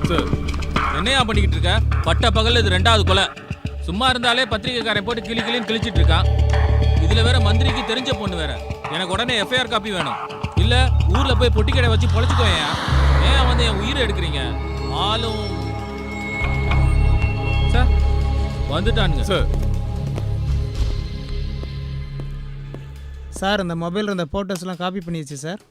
சார் என்னையா பண்ணிக்கிட்டு இருக்க? பட்ட பகல்ல இது 2வது கொலை. சும்மா இருந்தாலே பத்திரிக்கைக்காரன் போட்டு கிளின்னு கிழிச்சிட்டு இருக்கான். இதுல வேற மந்திரிக்கு தெரிஞ்ச பொண்ணு வேற. எனக்கு உடனே எஃப்ஐஆர் காப்பி வேணும். இல்ல ஊர்ல போய் பொட்டி கடை வச்சு பொழைச்சுக்கோயா. ஏன் வந்து என் உயிரை எடுக்கிறீங்க? ஆளும் சார் வந்துட்டானுங்க. சார் சார் இந்த மொபைல் இருந்த ஃபோட்டோஸ்லாம் காப்பி பண்ணிடுச்சு சார்.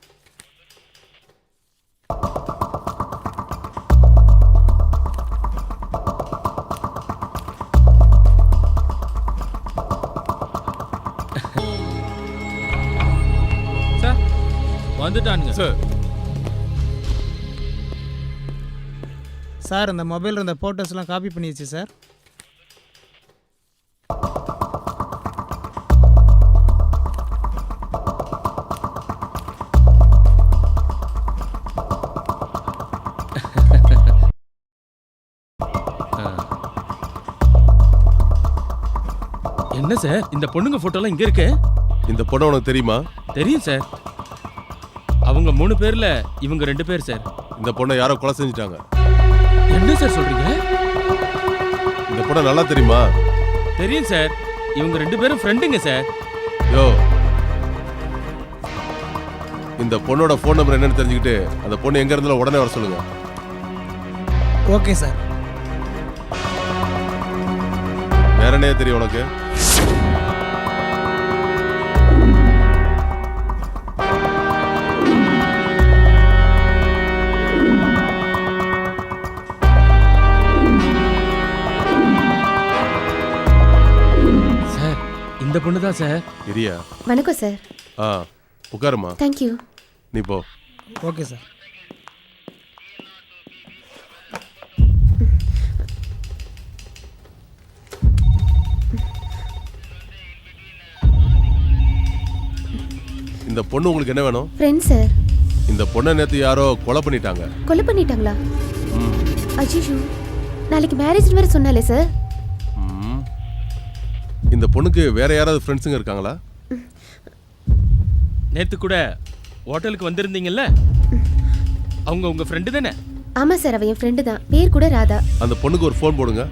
சார் வந்துட்டானுங்க. சார் சார் இந்த மொபைல் இருந்த ஃபோட்டோஸ்லாம் காப்பி பண்ணிடுச்சு சார். என்ன சார் இந்த பொண்ணுங்க போட்டோலாம் இங்க இருக்கு? இந்த பொண்ணு உனக்கு தெரியுமா? தெரியும் சார். அவங்க 3 பேர்ல இவங்க 2 பேர் சார். இந்த பொண்ணை யாரோ கொலை செஞ்சுட்டாங்க. என்ன சார் சொல்றீங்க? இந்த பொண்ணை நல்லா தெரியுமா? தெரியும் சார். இவங்க 2 பேரும் ஃப்ரெண்டுங்க சார். யோ இந்த பொண்ணோட ஃபோன் நம்பர் என்னன்னு தெரிஞ்சுக்கிட்டு அந்த பொண்ணு எங்க இருந்தாலும் உடனே வர சொல்லுங்க. Okay sir. வேற என்ன தெரியும் உனக்கு? சார் இந்த பொண்ணு தான் சார். இரியா. வணக்கம் சார். உட்காருமா. தேங்க்யூ. நீ போ. Okay sir. இந்த பொண்ணு உங்களுக்கு என்ன வேணும்? Friend sir. இந்த பொண்ணை நேத்து யாரோ கொலை பண்ணிட்டாங்க. கொலை பண்ணிட்டாங்களா? அஜிஷு நாளைக்கு மேரேஜ் வேற சொன்னாலே சார். இந்த பொண்ணுக்கு வேற யாராவது ஃப்ரெண்ட்ஸுங்க இருக்காங்களா? நேத்து கூட ஹோட்டலுக்கு வந்திருந்தீங்கல்ல, அவங்க உங்க ஃப்ரெண்டு தானே? ஆமா சார், அவ என் ஃப்ரெண்டு தான். பேர் கூட ராதா. அந்த பொண்ணுக்கு ஒரு ஃபோன் போடுங்க.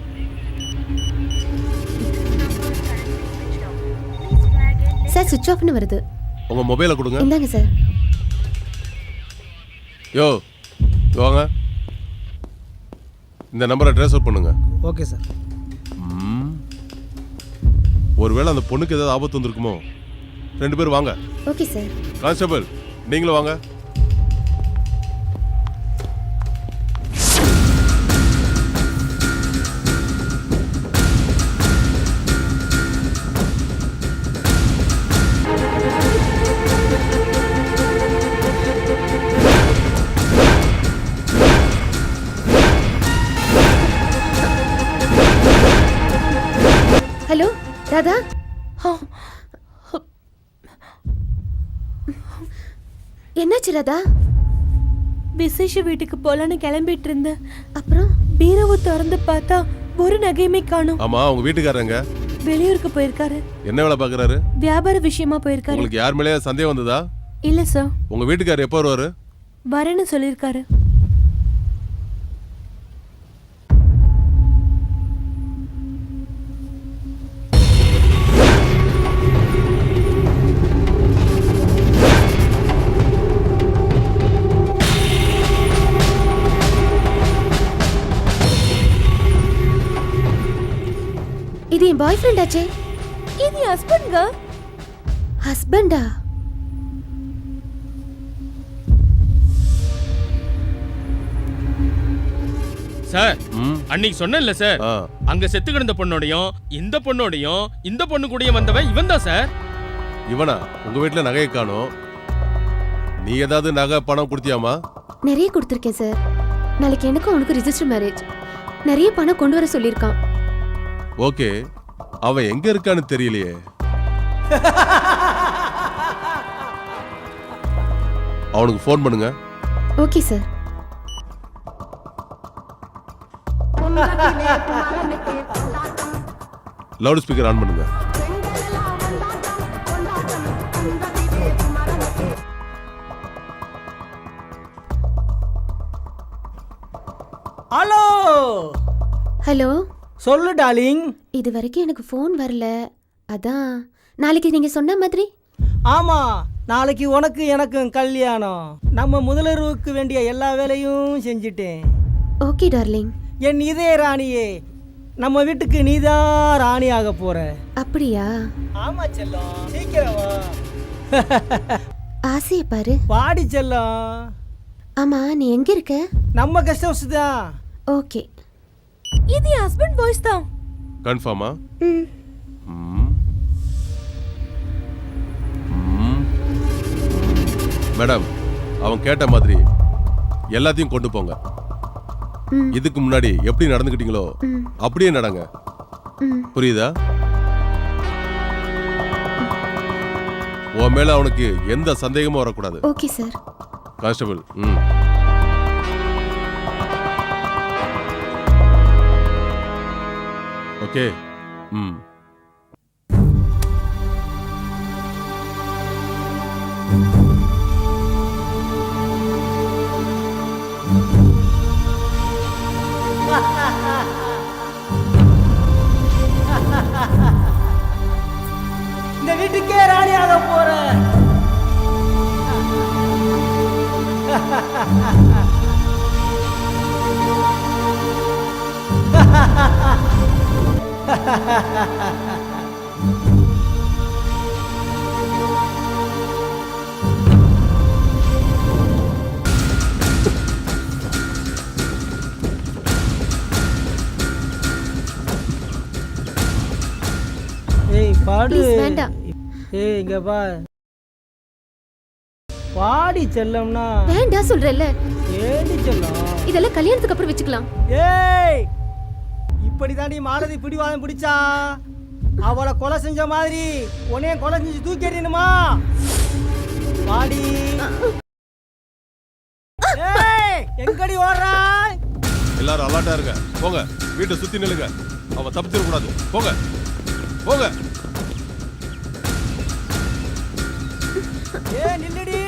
சார் சுவிட்ச் ஆஃப்னு வருது. உங்க மொபைலை கொடுங்க. இந்தாங்க சார். யோ வாங்க. இந்த நம்பரை ட்ரான்ஸ்ஃபர் பண்ணுங்க. Okay sir. ஒருவேளை அந்த பொண்ணுக்கு ஏதாவது ஆபத்து வந்திருக்குமோ? 2 பேர் வாங்க. Okay sir. கான்ஸ்டபிள் நீங்களும் வாங்க. ஹலோ ராதா. என்னாச்சு ராதா? விசேஷ வீட்டுக்கு போலான்னு கிளம்பிட்டு இருந்தேன். அப்புறம் பீரோவை திறந்து பார்த்தா ஒரு நகையுமே காணோம். ஆமா உங்க வீட்டுக்காரங்க வெளியூருக்கு போயிருக்காரு. என்ன வேலை பாக்குறாரு? வியாபார விஷயமா போயிருக்காரு. உங்களுக்கு யார் மேலே சந்தேகம் வந்ததா? இல்ல சார். உங்க வீட்டுக்காரர் எப்போ வருவாரு? வரேன்னு சொல்லியிருக்காரு. இது என் பாய் ஃப்ரெண்ட் ஆச்சே. இது ஹஸ்பண்ட்ங்க. ஹஸ்பண்டா? சார் அன்னைக்கு சொன்னேன்ல சார், அங்க செத்து கிடந்த பொண்ணோடையும் இந்த பொண்ணோடையும் இந்த பொண்ணு கூடயும் வந்தவன் இவன் தான் சார். இவனா உங்க வீட்டுல நகையை காணோம். நீ ஏதாவது நகை பணம் கொடுத்தியாமா? நிறைய கொடுத்துருக்கேன் சார். நாளைக்கு எனக்கும் அவனுக்கு ரிஜிஸ்டர் மேரேஜ். நிறைய பணம் கொண்டு வர சொல்லியிருக்கான். ஓகே, அவன் எங்க இருக்கான்னு தெரியலையே. அவனுக்கு ஃபோன் பண்ணுங்க. Okay sir. Loud speaker on பண்ணுங்க. ஹலோ ஹலோ, சொல்லு டார்லிங். இது வரைக்கும் எனக்கு ஃபோன் வரல. அதான் நாளைக்கு நீங்க சொன்ன மாதிரி. ஆமா, நாளைக்கு உனக்கு எனக்கும் கல்யாணம். நம்ம முதலருவுக்கு வேண்டிய எல்லா வேலையும் செஞ்சிட்டேன். Okay darling. என் இதய ராணியே, நம்ம வீட்டுக்கு நீதான் ராணி ஆக போற. அப்படியா? ஆமா செல்லம், சீக்கிரம் வா. ஆசையை பாரு. பாடி செல்லம். ஆமா, நீ எங்க இருக்க? நம்ம கெஸ்ட் ஹவுஸ் தான். ஓகே. இது என் ஹஸ்பண்ட் வாய்ஸ் தான். கன்ஃபார்மா? மேடம், அவன் கேட்ட மாதிரி எல்லாத்தையும் கொண்டு போங்க. இதுக்கு முன்னாடி எப்படி நடந்துக்கிட்டீங்களோ அப்படியே நடங்க. புரியுதா? உன் மேல அவனுக்கு எந்த சந்தேகமும் வரக்கூடாது. Okay sir. கான்ஸ்டபிள். ஓகே. இந்த வீட்டுக்கே ராணியாக போற. ஏய் பாடு. Please, வேண்டாம். ஏய் இங்க பா. பாடி செல்லம்னா. வேண்டாம் சொல்றேல்ல. ஏடி செல்லம். இதெல்லாம் கல்யாணத்துக்கு அப்புறம் வெச்சுக்கலாம். ஏய், இப்படி தாண்டி மாலதி பிடிவாதம் பிடிச்சா அவளை கொலை செஞ்ச மாதிரி உன்னைய கொலை செஞ்சு தூக்கி எறியணுமா? பாடி. ஏய், எங்கடி ஓடுறா? எல்லாரும் அலர்ட்டா இருங்க. போங்க, வீட்டை சுத்தி நில்லுங்க. அவன் தப்பிச்சிட கூடாது. போங்க போங்க. ஏய் நில்லுடி.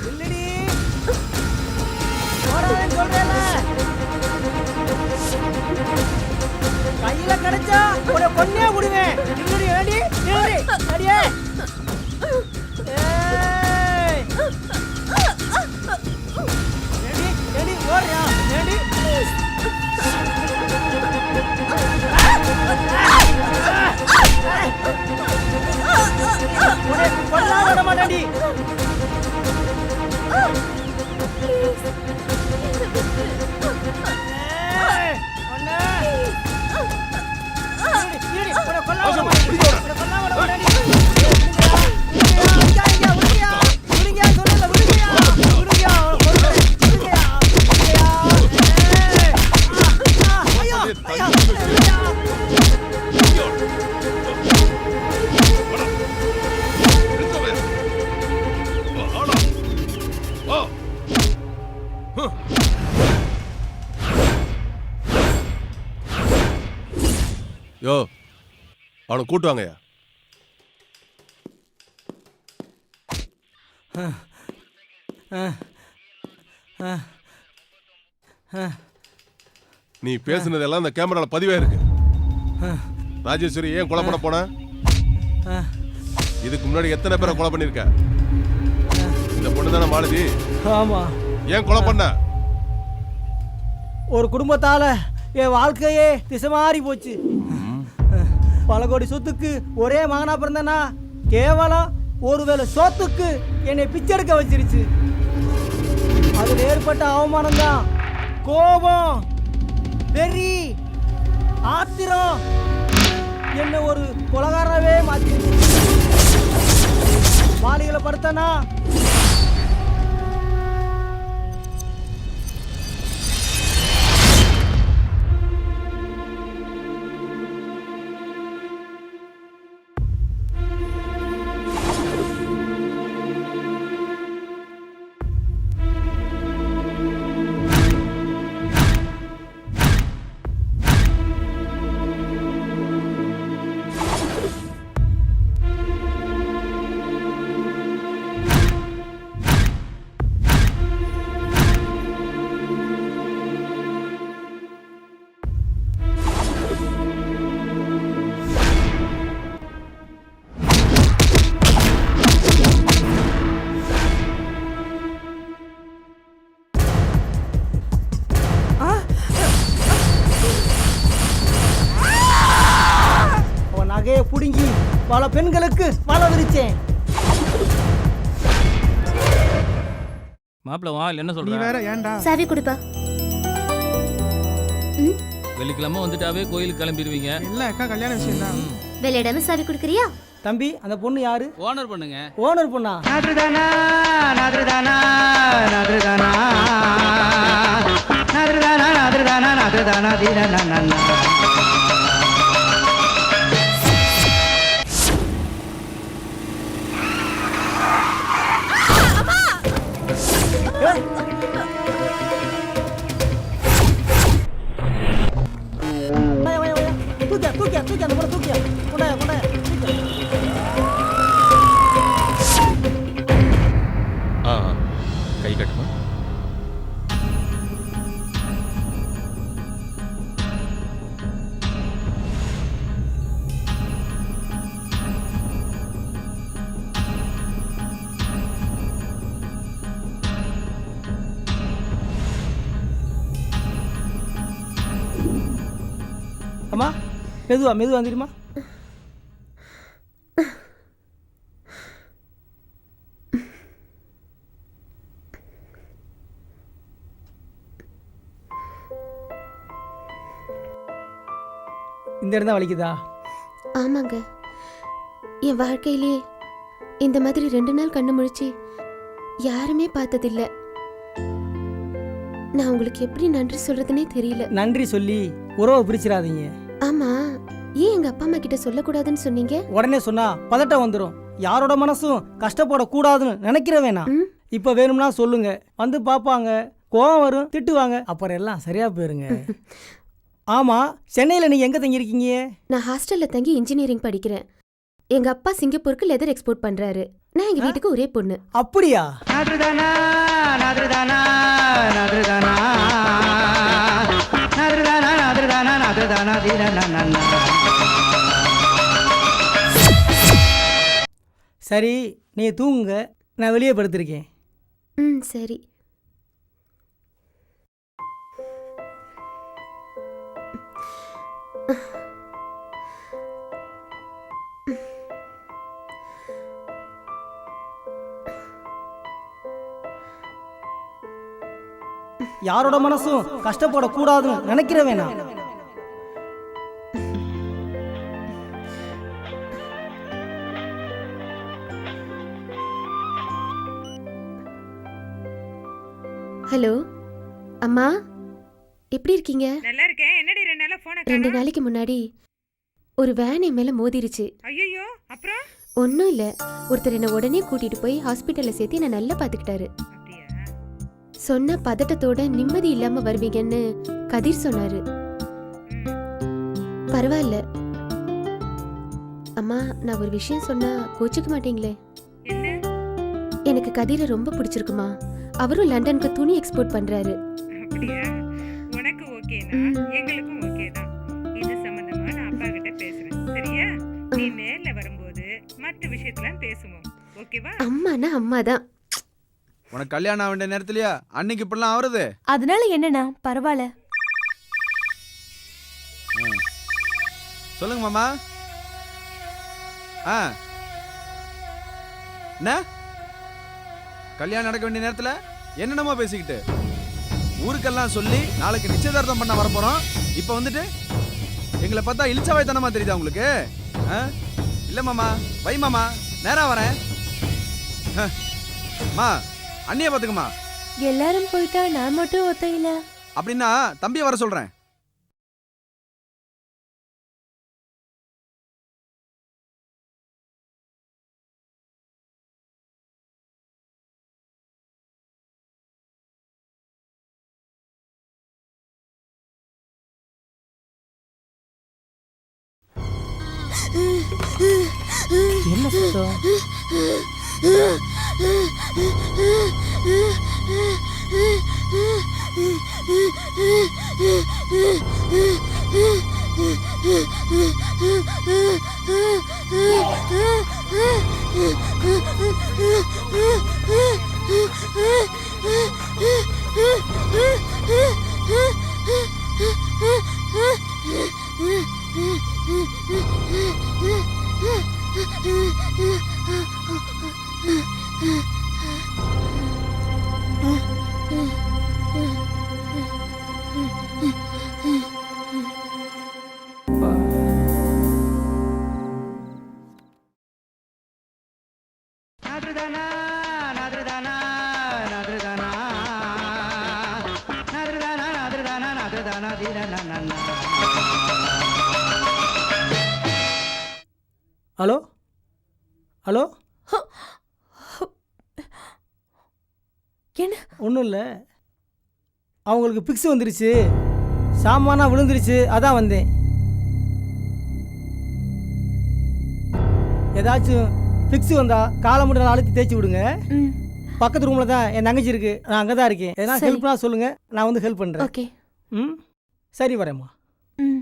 நில்லுடி. ஓடாதேன்னு சொல்றேன்ல. கையில கிடைச்சா உன்னை கொன்னே விடுவேன். நில்லுடி ஏடி. நில்லுடி. அடியே. ஏய். ஏடி ஏடி ஓடுறியா? ஏடி. உன்னை கொல்லாம விட மாட்டேன்டி. ஏய், ஒண்ணு. ஏடி, உன்னை கொல்லாம விட மாட்டேன்டி. உன்னை கொல்லாம விட மாட்டேன்டி. யோ, அவனை கூட்டு வாங்கயா. நீ பேசுனதெல்லாம் இந்த கேமரால பதிவே இருக்கு. ராஜேஸ்வரி ஏன் கொலை பண்ண போன? இதுக்கு முன்னாடி எத்தனை பேரை கொலை பண்ணிருக்க? இந்த பொண்ணு தானே மாலதி? ஆமா. ஏன் கொலை பண்ண? ஒரு குடும்பத்தால என் வாழ்க்கையே திசை மாறி போச்சு. பல கோடி சொத்துக்கு ஒரே மகனா பிறந்தனா கேவலம் ஒருவேளை சொத்துக்கு என்னை பிச்செடுக்க வச்சிருச்சு. அதில் ஏற்பட்ட அவமானம் தான் கோபம், வெறி, ஆத்திரம் என்ன ஒரு கொலகாரவே மாத்தி மாளிகளை படுத்தனா நகையை புடுங்கி பல பெண்களுக்கு வள விரிச்சேன். மாப்பிள்ள வா இல்ல என்ன நீ சொல்ற? வேற ஏன்டா? சாவி கொடுப்பா. வெள்ளிக்கிழமை வந்துட்டாவே கோயிலுக்கு கிளம்பிடுவீங்க. இல்ல அக்கா கல்யாண விஷயம் தான். வெளியிடாம சாவி கொடுக்குறியா? தம்பி அந்த பொண்ணு யாரு? ஓனர் பண்ணுங்க. ஓனர் பொண்ணா? தூக்கி அந்த பொண்ணை தூக்கியா கொண்டாயா கொண்டாயா. கை கட்டுமா? அம்மா மெதுவா மெதுவா வந்துடுமா. இந்த இடம் தான் வலிக்குதா? ஆமாங்க, என் வாழ்க்கையிலே இந்த மாதிரி 2 நாள் கண்ணு முழிச்சு யாருமே பார்த்ததில்ல. நான் உங்களுக்கு எப்படி நன்றி சொல்றதுனே தெரியல. நன்றி சொல்லி உறவை பிரிச்சிடாதீங்க. ஆமா, ஏன் எங்க அப்பா அம்மா கிட்ட சொல்லக்கூடாதுன்னு சொன்னீங்க? உடனே சொன்னா பதட்டம் வந்துடும். யாரோட மனசும் கஷ்டப்படக்கூடாதுன்னு நினைக்கிறவேனா. இப்ப வேணும்னா சொல்லுங்க, வந்து பாப்பாங்க, கோவம் வரும், திட்டுவாங்க, அப்புறம் எல்லாம் சரியா போயிருங்க. ஆமா, சென்னையில நீங்க எங்க தங்கியிருக்கீங்க? நான் ஹாஸ்டல்ல தங்கி இன்ஜினியரிங் படிக்கிறேன். எங்க அப்பா சிங்கப்பூருக்கு லெதர் எக்ஸ்போர்ட் பண்றாரு. நான் எங்க வீட்டுக்கு ஒரே பொண்ணு. அப்படியா? சரி, நீ தூங்குங்க, நான் வெளியே படுத்திருக்கேன். சரி. யாரோட மனசும் கஷ்டப்படக்கூடாதுன்னு நினைக்கிறவேனா. ஹலோ அம்மா, எப்படி இருக்கீங்க? நல்லா இருக்கேன். என்னடி 2 நாளா போன் 2 நாளைக்கு முன்னாடி ஒரு வேன் என் மேல மோதிருச்சு. ஐயோ, அப்புறம்? ஒன்றும் இல்லை, ஒருத்தர் என்னை உடனே கூட்டிட்டு போய் ஹாஸ்பிட்டலில் சேர்த்து என்னை நல்லா பார்த்துக்கிட்டாரு. சொன்ன பதட்டத்தோட நிம்மதி இல்லாம வருவீங்கன்னு கதிர் சொன்னாரு. பரவாயில்ல அம்மா, நான் ஒரு விஷயம் சொன்னா கோச்சுக்க மாட்டீங்களே? எனக்கு கதிரை ரொம்ப பிடிச்சிருக்குமா. அவரும் லண்டனுக்கு துணி எக்ஸ்போர்ட் பண்றாரு. உனக்கு ஓகேனா எங்களுக்கும் ஓகே தான். இது சம்பந்தமா நான் அப்பா கிட்ட பேசுறேன், சரியா? நீ நேர்ல வரும்போது மற்ற விஷயத்தெல்லாம் பேசுவோம், ஓகேவா? அம்மானா அம்மா தான். உனக்கு கல்யாணம் ஆக வேண்டிய நேரத்துலயா அன்னைக்கு இப்படிலாம் ஆவறது? அதனால என்னண்ணா, பரவாயில்ல. சொல்லுங்க மாமா. என்ன கல்யாணம் நடக்க வேண்டிய நேரத்துல என்னென்னமோ பேசிக்கிட்டு ஊருக்கெல்லாம் சொல்லி நாளைக்கு நிச்சயதார்த்தம் பண்ண வரப்போறோம். இப்ப வந்துட்டு எங்களை பார்த்தா இழிச்சவாய்த்தனமா தெரியுதா உங்களுக்கு? இல்ல மாமா, வை மாமா, நேரா வரேன். மா, அண்ணிய பாத்துக்குமா. எல்லாரும் போயிட்டா நான் மட்டும் ஒத்தையில. அப்படின்னா தம்பியை வர சொல்றேன். என்ன சத்தம்? ஹலோ ஹலோ, என்ன? ஒன்றும் இல்லை, அவங்களுக்கு பிக்ஸ் வந்துருச்சு, சாமானா விழுந்துருச்சு, அதான் வந்தேன். ஏதாச்சும் பிக்ஸ் வந்தா காலை மட்டும் அழுத்தி தேய்ச்சி விடுங்க. பக்கத்து ரூமில் தான் என் தங்கச்சி இருக்கு, நான் அங்கே தான் இருக்கேன். எதனா ஹெல்ப்னா சொல்லுங்க, நான் வந்து ஹெல்ப் பண்ணுறேன். ஓகே. ம், சரி வரேம்மா. ம்.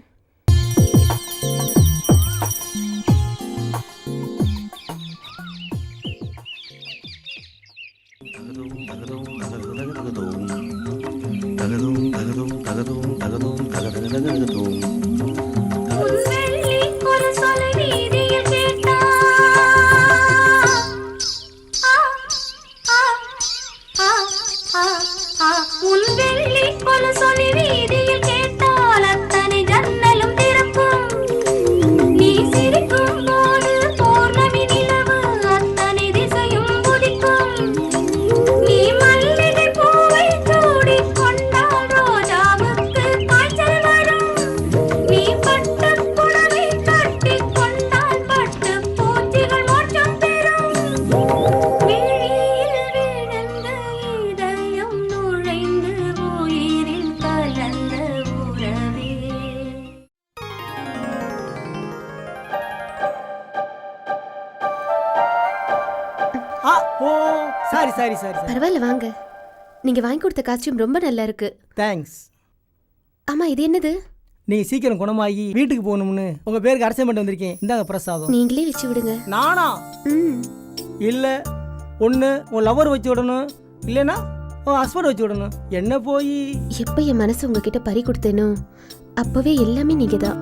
Sorry sorry sorry. பரவாயில்ல வாங்க. நீங்க வாங்கி கொடுத்த காஸ்டியூம் ரொம்ப நல்லா இருக்கு. தேங்க்ஸ். ஆமா இது என்னது? நீங்க சீக்கிரம் குணமாகி வீட்டுக்கு போகணும்னு உங்க பேருக்கு அரசை பண்ணிட்டு வந்திருக்கேன். இந்தாங்க பிரசாதம். நீங்களே வச்சு விடுங்க. நானா? இல்ல, ஒன்று உன் லவர் வச்சு விடணும், இல்லைன்னா உன் ஹஸ்பண்ட் வச்சு விடணும். என்ன போய் எப்ப என் மனசு உங்ககிட்ட பறி கொடுத்தேனோ அப்பவே எல்லாமே நீங்க தான்.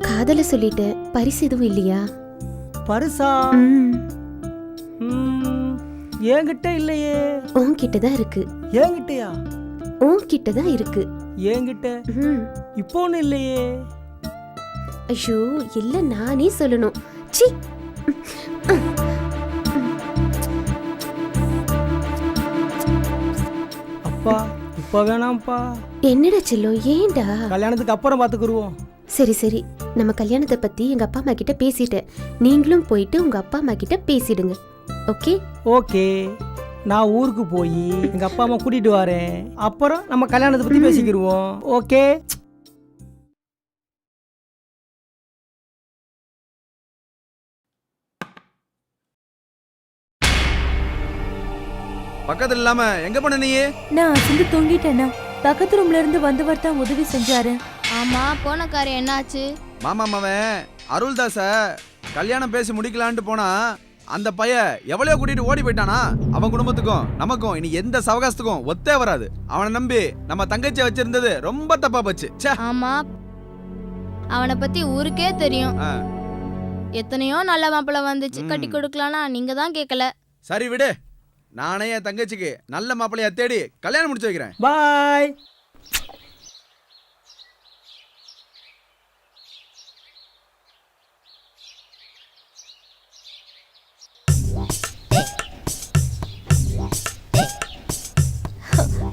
காதல சொல்லிட்டேன், பரிசு எதுவும் இல்லையா? பரிசா? என்கிட்ட இல்லையே. உன்கிட்ட தான் இருக்கு. என்கிட்டயா? உன்கிட்ட தான் இருக்கு. என்கிட்ட இப்போ ஒன்றும் இல்லையே. ஐயோ இல்ல, நானே சொல்லணும். சி, அப்பா இப்போ வேணாம்ப்பா. என்னடா செல்லம், ஏன்டா? கல்யாணத்துக்கு அப்புறம் பார்த்துக்குருவோம். சரி சரி, நம்ம கல்யாணத்தை பத்தி எங்க அப்பா அம்மா கிட்ட பேசிட்டேன். நீங்களும் போயிட்டு உங்க அப்பா அம்மா கிட்ட பேசிடுங்க. ஓகே? ஓகே, நான் ஊருக்கு போய் எங்க அப்பா அம்மா கூட்டிட்டு வரேன். அப்புறம் நம்ம கல்யாணத்தை பத்தி பேசிக்கிடுவோம். ஓகே? பக்கத்துல இல்லாம எங்க போன நீ? நான் அசந்து தூங்கிட்டேனா? பக்கத்து ரூம்ல இருந்து வந்தவர் தான் உதவி செஞ்சாரு. ஆமா, போன காரியம் என்னாச்சு? மாமா மவன் அருள்தாச கல்யாணம் பேசி முடிக்கலான்ட்டு போனா அந்த பைய எவ்வளவு கூட்டிட்டு ஓடி போயிட்டானா. அவன் குடும்பத்துக்கும் நமக்கும் இனி எந்த சவகாசத்துக்கும் ஒத்தே வராது. அவனை நம்பி நம்ம தங்கச்சியை வச்சிருந்தது ரொம்ப தப்பா போச்சு. ஆமா, அவனை பத்தி ஊருக்கே தெரியும். எத்தனையோ நல்ல மாப்பிள்ள வந்துச்சு, கட்டி கொடுக்கலாம்னா நீங்க தான் கேட்கல. சரி விடு, நானே என் தங்கச்சிக்கு நல்ல மாப்பிள்ளையா தேடி கல்யாணம் முடிச்சு வைக்கிறேன். பாய்.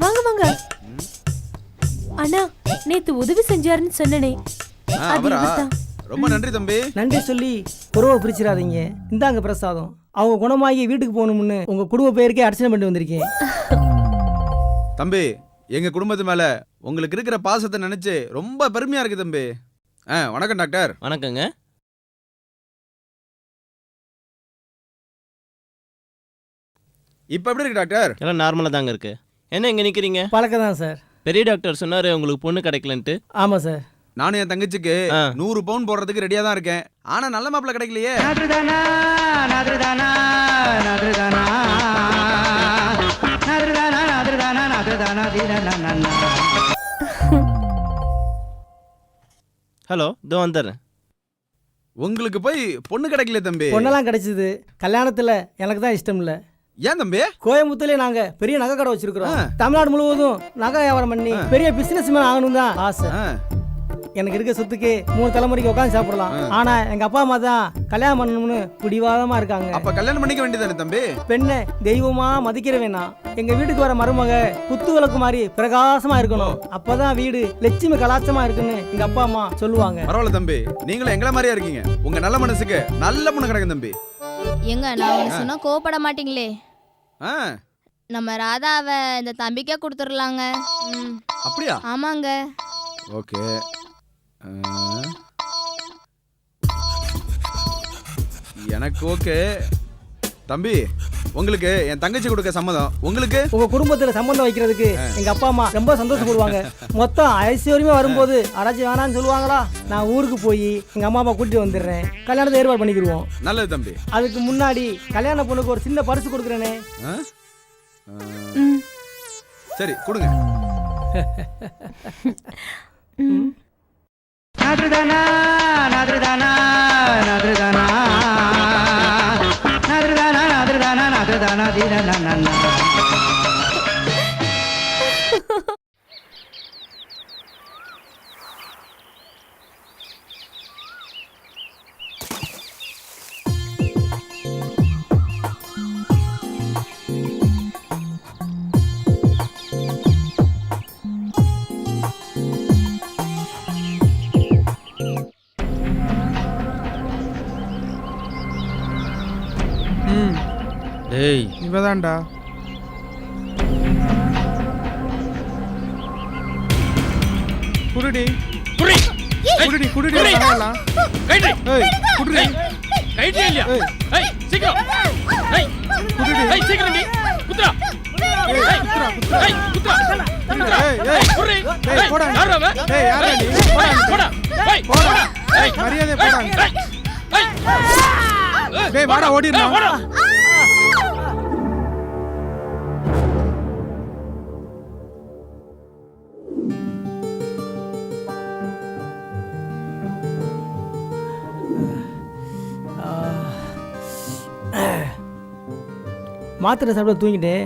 வாங்க வாங்க. அண்ணா நேத்து உதவி செஞ்சாருன்னு சொன்னனே, அது அவரா? இவர்தான். ரொம்ப நன்றி தம்பி. நன்றி சொல்லி குறவை பிரிச்சிடாதீங்க. இந்தாங்க பிரசாதம். அவங்க குணமாகி வீட்டுக்கு போகணும்னு உங்க குடும்ப பேருக்கே அர்ச்சனை பண்ணி வந்திருக்கேன். தம்பி, எங்க குடும்பத்து மேல உங்களுக்கு இருக்கிற பாசத்தை நினைச்சு ரொம்ப பெருமையா இருக்கு தம்பி. வணக்கம் டாக்டர். வணக்கங்க. இப்ப எப்படி இருக்கு டாக்டர்? எல்லாம் நார்மலாக தாங்க இருக்கு. என்ன இங்கே நிற்கிறீங்க? பழக்கம் தான் சார். பெரிய டாக்டர் சொன்னார் உங்களுக்கு பொண்ணு கிடைக்கலன்ட்டு. ஆமாம் சார். நானும் என் தங்கச்சிக்கு 100 பவுன் போடுறதுக்கு ரெடியா தான் இருக்கேன். ஆனா நல்ல மாப்பிள்ளை கிடைக்கலையே. ஹலோ, இதோ வந்துடுறேன். உங்களுக்கு போய் பொண்ணு கிடைக்கல தம்பி. பொண்ணெல்லாம் கிடைச்சது. கல்யாணத்துல எனக்கு தான் இஷ்டம் இல்லை. ஏன் தம்பி? கோயம்புத்தூர்ல நாங்க பெரிய நகை கடை வச்சிருக்கிறோம். தமிழ்நாடு முழுவதும் நகை வியாபாரம் பண்ணி பெரிய பிசினஸ் மேன் ஆகணும் தான் ஆசை. எனக்கு இருக்க சொத்துக்கு 3 தலைமுறைக்கு உட்காந்து சாப்பிடலாம். ஆனா எங்க அப்பா அம்மா தான் கல்யாணம் பண்ணணும்னு பிடிவாதமா இருக்காங்க. அப்ப கல்யாணம் பண்ணிக்க வேண்டியதானே தம்பி? பெண்ணை தெய்வமா மதிக்கிற வேணாம். எங்க வீட்டுக்கு வர மருமக குத்து விளக்கு மாதிரி பிரகாசமா இருக்கணும். அப்பதான் வீடு லட்சுமி கலாச்சமா இருக்குன்னு எங்க அப்பா அம்மா சொல்லுவாங்க. பரவாயில்ல தம்பி, நீங்களும் எங்களை மாதிரியா இருக்கீங்க. உங்க நல்ல மனசுக்கு நல்ல பொண்ணு கிடைக்கும் தம்பி. எங்க நான் ஒண்ணு சொன்னா கோவப்பட மாட்டீங்களே? நம்ம ராதாவை இந்த தம்பிக்கே கொடுத்துடலாங்க. அப்படியா? ஆமாங்க. ஓகே. எனக்கு ஓகே தம்பி. உங்களுக்கு என் தங்கச்சி கொடுக்க சம்மதம். உங்களுக்கு உங்க குடும்பத்துல சம்பந்தம் வைக்கிறதுக்கு எங்க அப்பா அம்மா ரொம்ப சந்தோஷப்படுவாங்க. மொத்தம் ஐஸ்வர்யமே வரும்போது அடைச்சி வேணான்னு சொல்லுவாங்களா? நான் ஊருக்கு போய் எங்க அம்மா அப்பா கூட்டிட்டு வந்துடுறேன். கல்யாணத்தை ஏற்பாடு பண்ணிக்கிடுவோம். நல்லது தம்பி. அதுக்கு முன்னாடி கல்யாண பொண்ணுக்கு ஒரு சின்ன பரிசு கொடுக்குறேனே. சரி கொடுங்க. டேய் இவதான்டா. குடுடி குடி குடுடி குடுடி வரலாம். கைடி ஏய் குடுடி. கைடி இல்லையா? ஏய் சீக்கிரம். ஏய் குடுடி. ஏய் சீக்கிரம் டி. குத்ரா. ஏய் குத்ரா குத்ரா. ஏய் குத்ரா. ஏய் ஏய் குடி. ஏய் போடா. யாரா அவன்? ஏய் யாரா நீ? போடா. ஏய் போடா. ஏய் மரியாதை போடா. ஏய் டேய் வாடா ஓடிரலாம். போடா. மாத்திரை சாப்பிட தூங்கிட்டேன்.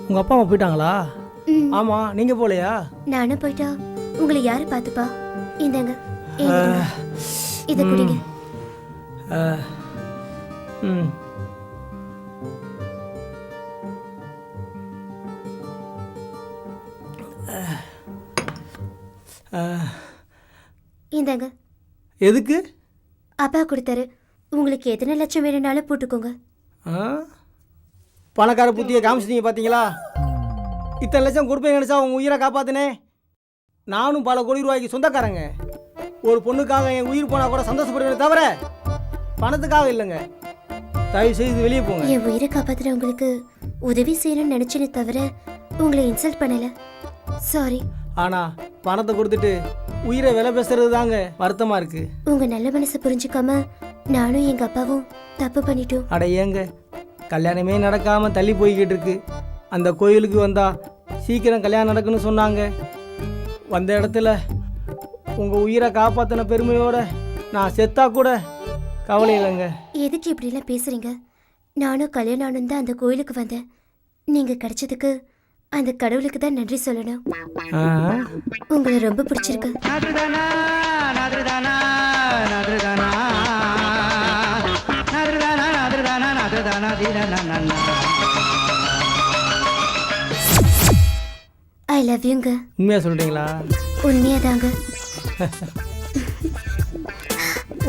உங்க அப்பா அம்மா போயிட்டாங்களா? ஆமா, நீங்க போலையா? நானும் போயிட்டா உங்களை யாரு பாத்துப்பா? இந்தாங்க இத குடிங்க. இந்தாங்க. எதுக்கு? அப்பா கொடுத்தாரு. உங்களுக்கு எத்தனை லட்சம் வேணும்னாலும் போட்டுக்கோங்க. பணக்கார புத்தியை காமிச்சிட்டீங்க பார்த்தீங்களா? இத்தனை லட்சம் கொடுப்பேன் நினைச்சா உங்க உயிரை காப்பாத்தினே. நானும் பல கோடி ரூபாய்க்கு சொந்தக்காரங்க. ஒரு பொண்ணுக்காக என் உயிர் போனா கூட சந்தோஷப்படுவேன் தவிர பணத்துக்காக இல்லைங்க. தயவு செய்து வெளியே போங்க. என் உயிரை காப்பாத்துற உங்களுக்கு உதவி செய்யணும்னு நினைச்சேனே தவிர உங்களை இன்சல்ட் பண்ணல. சாரி. ஆனா பணத்தை கொடுத்துட்டு உயிரை விலை பேசுறது தாங்க வருத்தமா இருக்கு. உங்க நல்ல மனசை புரிஞ்சுக்காம நானும் எங்க அப்பாவும் தப்பு பண்ணிட்டோம். அட ஏங்க, கல்யாணமே நடக்காம தள்ளி போய்கிட்டு இருக்கு. அந்த கோயிலுக்கு வந்தா சீக்கிரம் கல்யாணம் நடக்குன்னு சொன்னாங்க. வந்த இடத்துல உங்க உயிரை காப்பாத்தின பெருமையோட நான் செத்தா கூட கவலை இல்லைங்க. எதுக்கு இப்படி எல்லாம் பேசுறீங்க? நானும் கல்யாணம் ஆனும் தான் அந்த கோயிலுக்கு வந்தேன். நீங்க கிடைச்சதுக்கு அந்த கடவுளுக்கு தான் நன்றி சொல்லணும். உங்களை ரொம்ப பிடிச்சிருக்கு. ஐ லவ் யூங்க. உண்மையா சொல்றீங்களா? உண்மையாதாங்க.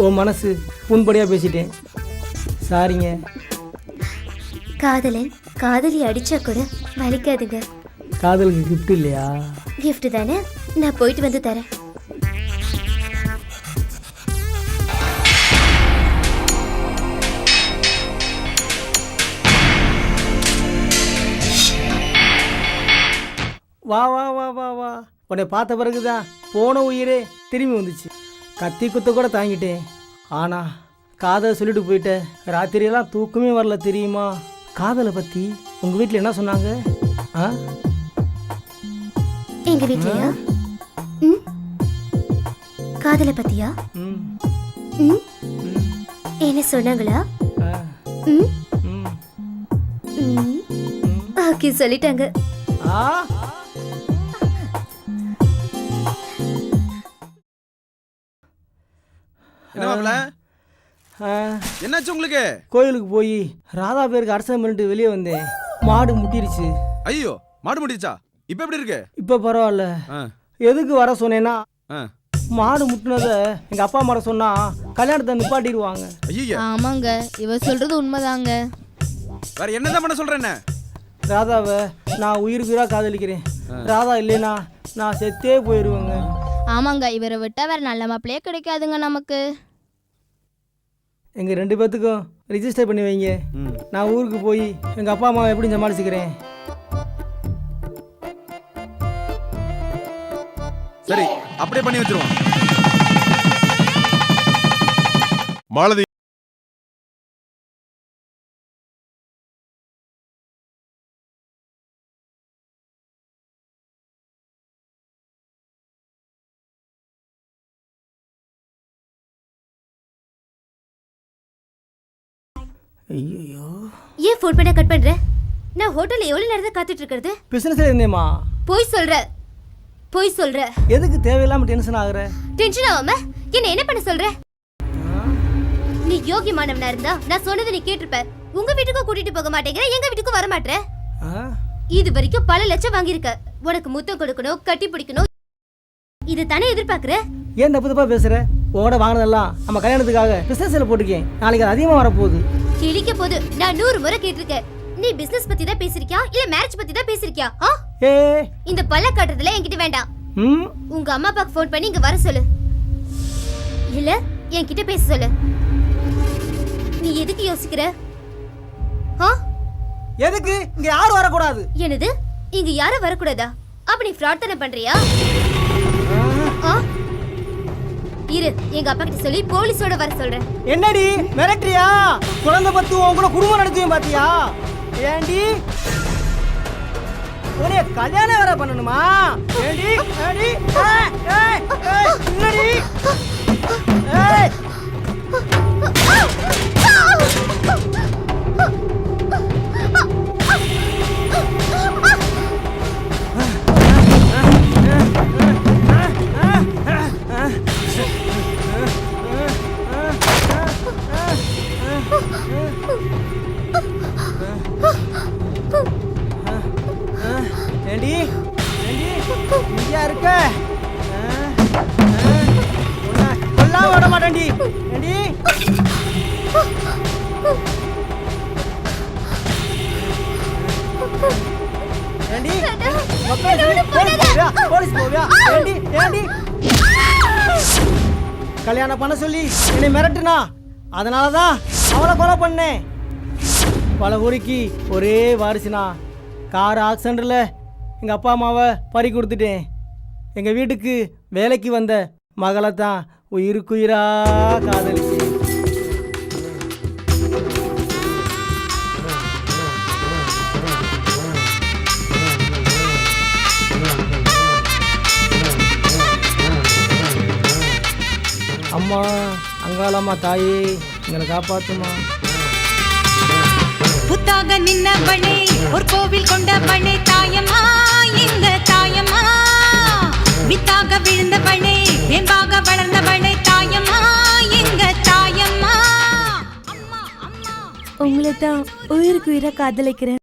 உன் மனசு புண்படியாக பேசிட்டேன், சாரிங்க. காதலன் காதலி அடிச்சா கூட வலிக்காதுங்க. காதலுக்கு கிஃப்ட் இல்லையா? கிஃப்ட் தானே, நான் போயிட்டு வந்து தரேன். வா வா வா வா வா. உன்னை பார்த்த பிறகுதான் போன உயிரே திரும்பி வந்துச்சு. கத்தி குத்த கூட தாங்கிட்டேன். ஆனா காதலை சொல்லிட்டு போயிட்டேன். ராத்திரியெல்லாம் தூக்கமே வரல தெரியுமா? காதலை பத்தி உங்க வீட்டில் என்ன சொன்னாங்க? எங்க வீட்லயா? காதலை பத்தியா? என்ன சொன்னாங்களா? ஓகே சொல்லிட்டாங்க. என்னாச்சு உங்களுக்கு? கோயிலுக்கு போய் ராதா பேருக்கு அரசம் பண்ணிட்டு வெளியே வந்தேன். மாடு முட்டிருச்சு. ஐயோ, மாடு முட்டிருச்சா? இப்ப எப்படி இருக்கு? இப்ப பரவாயில்ல. எதுக்கு வர சொன்னேன்னா, மாடு முட்டினத எங்க அப்பா அம்மா சொன்னா கல்யாணத்தை நிப்பாட்டிடுவாங்க. ஐயோ ஆமாங்க, இவ சொல்றது உண்மைதாங்க. வேற என்னதான் பண்ண சொல்றேன்? ராதாவை நான் உயிருக்கு உயிரா காதலிக்கிறேன். ராதா இல்லைனா நான் செத்தே போயிடுவேங்க. ஆமாங்க, இவரை விட்டா வேற நல்ல மாப்பிள்ளையே கிடைக்காதுங்க நமக்கு. எங்கள் 2 பேர்த்துக்கும் ரிஜிஸ்டர் பண்ணி வைங்க. நான் ஊருக்கு போய் எங்கள் அப்பா அம்மாவை எப்படி சமாளிச்சுக்கிறேன். சரி, அப்படியே பண்ணி வச்சிருவோம். மாலதி, ஐயோ, ஏன் ஃபோன் பண்ண கட் பண்ற? நான் ஹோட்டல்ல எவ்வளவு நேரம் காத்துட்டு இருக்கிறது? பிசினஸ்ல இருந்தேமா. போய் சொல்ற. எதுக்கு தேவையில்லாம டென்ஷன் ஆகுற? டென்ஷன் ஆகாம என்ன என்ன பண்ண சொல்ற? நீ யோகியமானவனா இருந்தா நான் சொன்னதை நீ கேட்டிருப்ப. உங்க வீட்டுக்கு கூட்டிட்டு போக மாட்டேங்கிற, எங்க வீட்டுக்கு வர மாட்டேற. இது வரைக்கும் பல லட்சம் வாங்கியிருக்க. உனக்கு முத்தம் கொடுக்கணும், கட்டி பிடிக்கணும், இது தானே எதிர்பார்க்கற? ஏன் தப்பு தப்பா பேசுற? உங்களோட வாங்கினதெல்லாம் நம்ம கல்யாணத்துக்காக பிசினஸ்ல போட்டுக்கேன். நாளைக்கு அது அதிகமா வரப்போகுது. கிழிக்க போது. நான் 100 முறை கேட்டிருக்கேன். நீ பிசினஸ் பத்தி தான் பேசிருக்கியா இல்ல மேரேஜ் பத்தி தான் பேசிருக்கியா? இந்த பல்ல காட்டுறதுல என்கிட்ட வேண்டாம். உங்க அம்மா அப்பாக்கு ஃபோன் பண்ணி இங்க வர சொல்லு, இல்ல என்கிட்ட பேச சொல்லு. நீ எதுக்கு யோசிக்கிற? எதுக்கு இங்க யாரும் வரக்கூடாது? என்னது, இங்க யாரும் வரக்கூடாதா? அப்ப நீ ஃப்ராட் தானே பண்றியா? இரு, எங்க அப்பா கிட்ட சொல்லி போலீஸோட வர சொல்றேன். என்னடி மிரட்டறியா? குழந்தை பத்து உன் கூட குடும்பம் நடத்துவேன் பாத்தியா? ஏண்டி உன்னைய கல்யாணம் வேற பண்ணணுமா? ஏண்டி ஏண்டி என்னடி? ஏண்டி இங்கயா இருக்க? கொல்லாம விட மாட்டேன்டி. ஏண்டி ஏண்டி போலீஸ் போவியா? ஏண்டி கல்யாணம் பண்ண சொல்லி என்னை மிரட்டுனா, அதனாலதான் அவளை கொலை பண்ணேன். பல ஊருக்கு ஒரே வாரிசுனா. கார் ஆக்சிடென்ட்ல எங்கள் அப்பா அம்மாவை பறி கொடுத்துட்டேன். எங்கள் வீட்டுக்கு வேலைக்கு வந்த மகளை தான் உயிருக்குயிரா காதலிச்சு. அம்மா, அங்காளம்மா தாயே, எங்களை காப்பாத்துமா. நின்னவளே ஒரு கோவில் கொண்டவளே தாயம்மா எங்க தாயம்மா வித்தாக விழுந்தவளே வேம்பாக வளர்ந்தவளே தாயம்மா எங்க தாயம்மா உங்களை தான் உயிருக்கு உயிரை காதலிக்கிறேன்.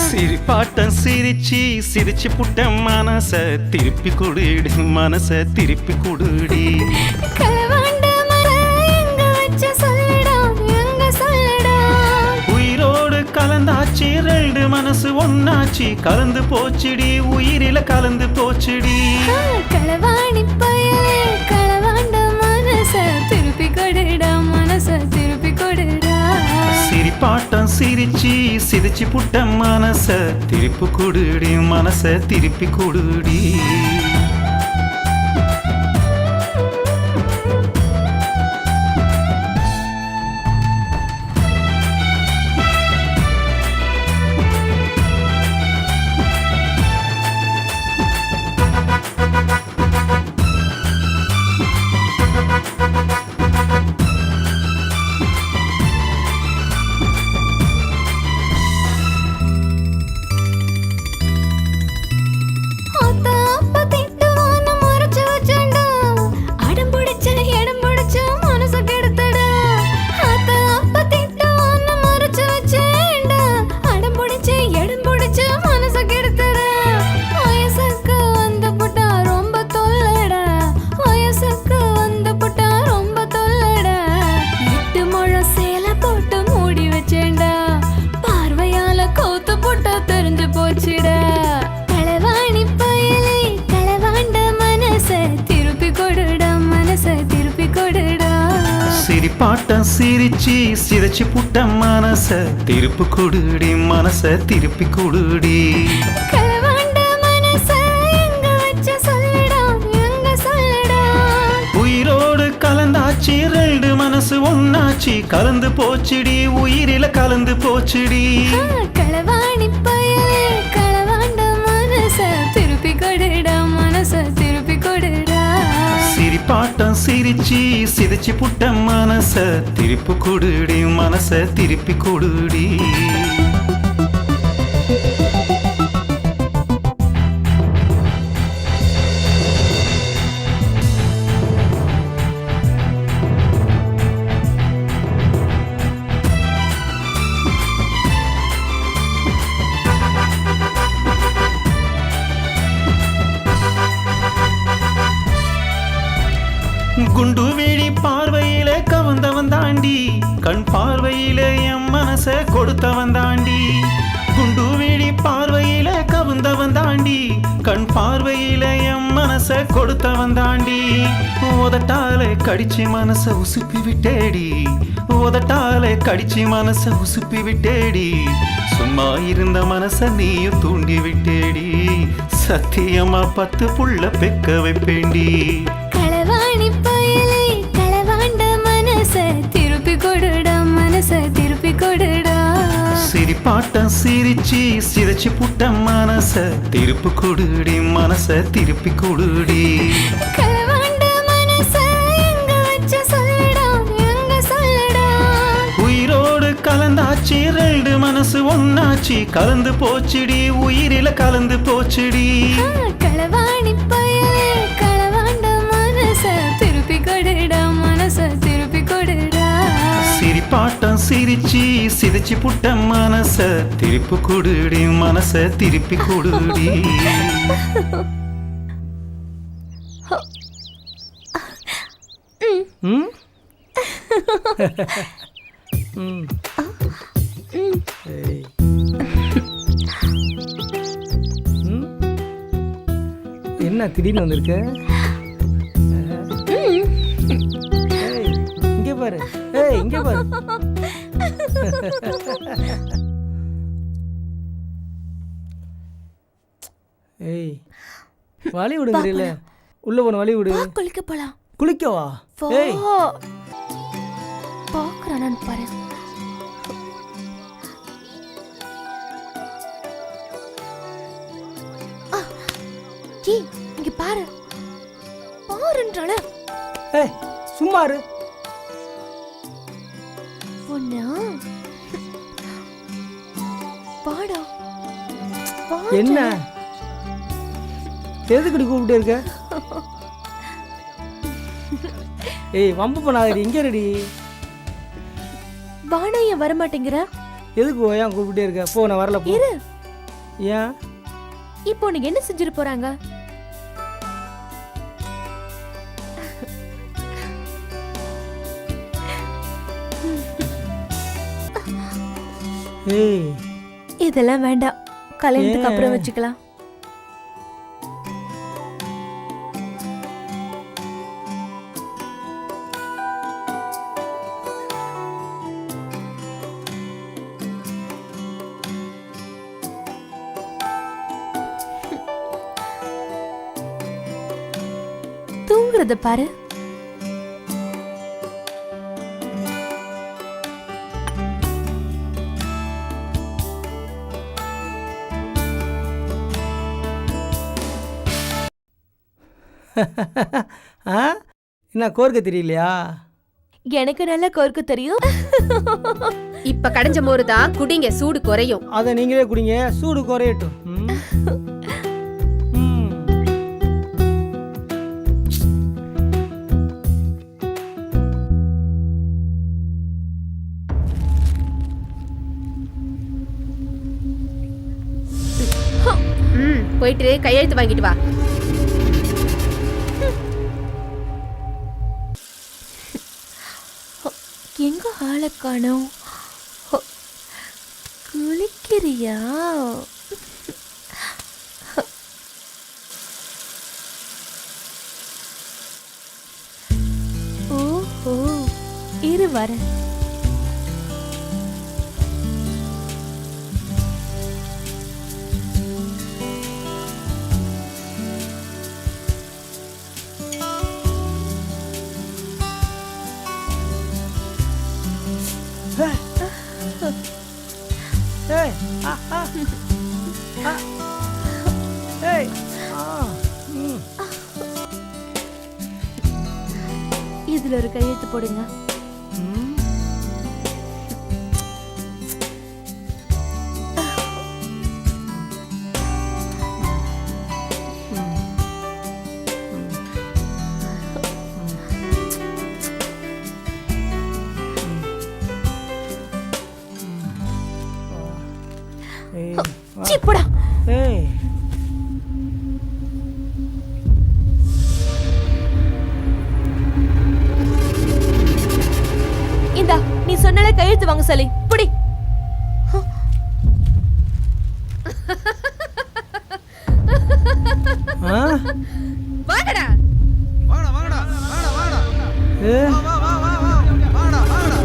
சிரிப்பாட்டம் சிரிச்சு சிரிச்சு புட்ட மனச திருப்பி கொடுடி மனச திருப்பி கொடுடி உயிரோடு கலந்தாச்சு ரெண்டு மனசு ஒன்னாச்சு கலந்து போச்சுடி உயிரில கலந்து போச்சுடி களவாணி பயலே களவாண்ட மனச திருப்பி கொடுடா மனச திருப்பி கொடுடா சிரிப்பாட்டம் சிரிச்சு சிரிச்சு புட்ட மனச திருப்பி கொடுடி மனச திருப்பி கொடுடி சிரிப்பாட்டம் சிரிச்சு சிரிச்சு புட்ட மனச திருப்பி கொடுடி மனச திருப்பி கொடுடி உயிரோடு கலந்தாச்சு ரெண்டு மனசு ஒன்னாச்சு கலந்து போச்சுடி உயிரில கலந்து போச்சுடி களவாணி பயலே களவாண்ட மனச திருப்பி கொடுடா மனச திருப்பி கொடுடா சிரிப்பாட்டம் சிரிச்சு சிரிச்சு புட்ட மனச திருப்பி கொடுடி மனச திருப்பி கொடுடி குண்டு விழி பார்வையில கவர்ந்தவன் தாண்டி கண் பார்வையில என் மனச கொடுத்தவன் தாண்டி குண்டு விழி பார்வையில கவர்ந்தவன் தாண்டி கண் பார்வையில என் மனச கொடுத்தவன் தாண்டி உதட்டாலே கடிச்சு மனச உசுப்பி விட்டேடி உதட்டாலே கடிச்சு மனச உசுப்பி விட்டேடி சும்மா இருந்த மனச நீயும் தூண்டி விட்டேடி சத்தியமா 10 புள்ள பெக்க வைப்பேண்டி களவாணி பயலே களவாண்ட மனச திருப்பி கொடுடா மனச திருப்பி கொடுடா சிரிப்பாட்டம் சிரிச்சு சிரிச்சு புட்ட மனச திருப்பி கொடுடி மனச திருப்பி கொடுடி களவாண்ட மனச எங்க வச்ச சொல்லடா எங்க சொல்லடா உயிரோடு கலந்தாச்சு ரெண்டு மனசு ஒன்னாச்சு கலந்து போச்சுடி உயிரில கலந்து போச்சுடி களவாணி பயலே களவாண்ட மனச திருப்பி கொடுடா மனச திருப்பி கொடுடா சிரிப்பாட்டம் சிரிச்சு சிரிச்சு புட்ட மனச திருப்பி கொடுடி மனச திருப்பி கொடுடி என்ன திடீர்னு வந்திருக்க? இங்க பாரு, இங்க பாரு. ஏய் வழி விடுங்கறில்ல, உள்ள போன வழி விடு. குளிக்க போலாம். குளிக்கவா? ஏய் பாக்குறானு பாரு. ஏய் இங்க பாரு. பாருன்றால. ஏய் சும்மா இரு. பொண்ணா பாடா. என்ன எதுக்குடி கூப்பிட்டே இருக்க? ஏய் வம்பு பண்ணாதடி, இங்க ரெடி. வானா ஏன் வர மாட்டேங்கிற? எதுக்கு ஏன் கூப்பிட்டே இருக்க? போ, நான் வரல போ. இரு. ஏன் இப்போ உனக்கு என்ன செஞ்சிட்டு போறாங்க? ஏய் இதெல்லாம் வேண்டாம், கல்யாணத்துக்கு அப்புறம் வச்சுக்கலாம். தூங்குறத பாரு. என்ன கோர்க்க தெரியலையா? எனக்கு நல்லா கோர்க்க தெரியும். இப்ப கடைஞ்ச மோரு தான் குடிங்க, சூடு குறையும். அதை நீங்களே குடிங்க, சூடு குறையட்டும். போயிட்டு கையெழுத்து வாங்கிட்டு வா. எங்க ஆளை காணோம்? குளிக்கிறியா? ஓஹோ, இரு வரேன். இதுல ஒரு கையெழுத்து போடுங்க. போடா. ஏய் இந்தா, நீ சொன்னாலே கையெழுத்து வாங்க சொல்லி புடி. வாங்கடா வாங்கடா வாங்கடா வாங்கடா வாங்கடா. ஏ வா வா வா வா வாங்கடா வாங்கடா.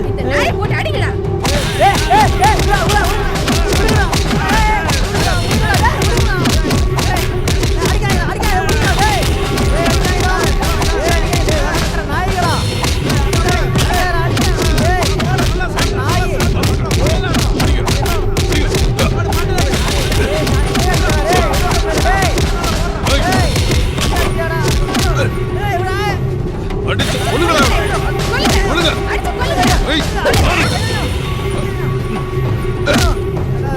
இந்த நாயை போட்டு அடிங்கடா. அடிச்சு கொல்லுங்களா? கொல்லுங்க. அடிச்சு கொல்லுங்க. ஏய்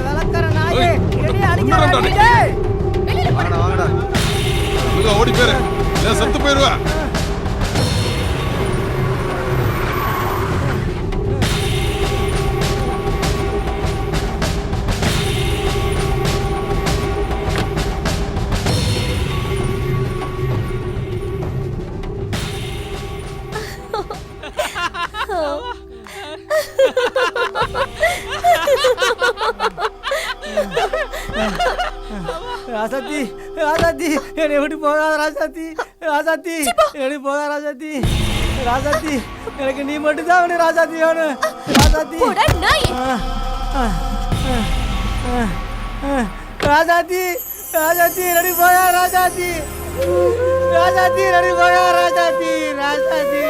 விளக்கற நாயே, எடி கொல்லுடா அடிக்கற நீ. நாயே. வாங்கடா வாங்கடா. ஒழுங்கா ஓடி போயிரு, இல்ல செத்து போயிருவா. ராசாத்தி ராசாத்தி என்னை விட்டு போகாத ராசாத்தி ராசாத்தி என்னை போகாத ராசாத்தி ராசாத்தி எனக்கு நீ மட்டும் தான் வேணும் ராசாத்தி வேணும் ராசாத்தி ராசாத்தி ராசாத்தி ரெடி போயா ராசாத்தி ராசாத்தி ரெடி போயா ராசாத்தி ராசாத்தி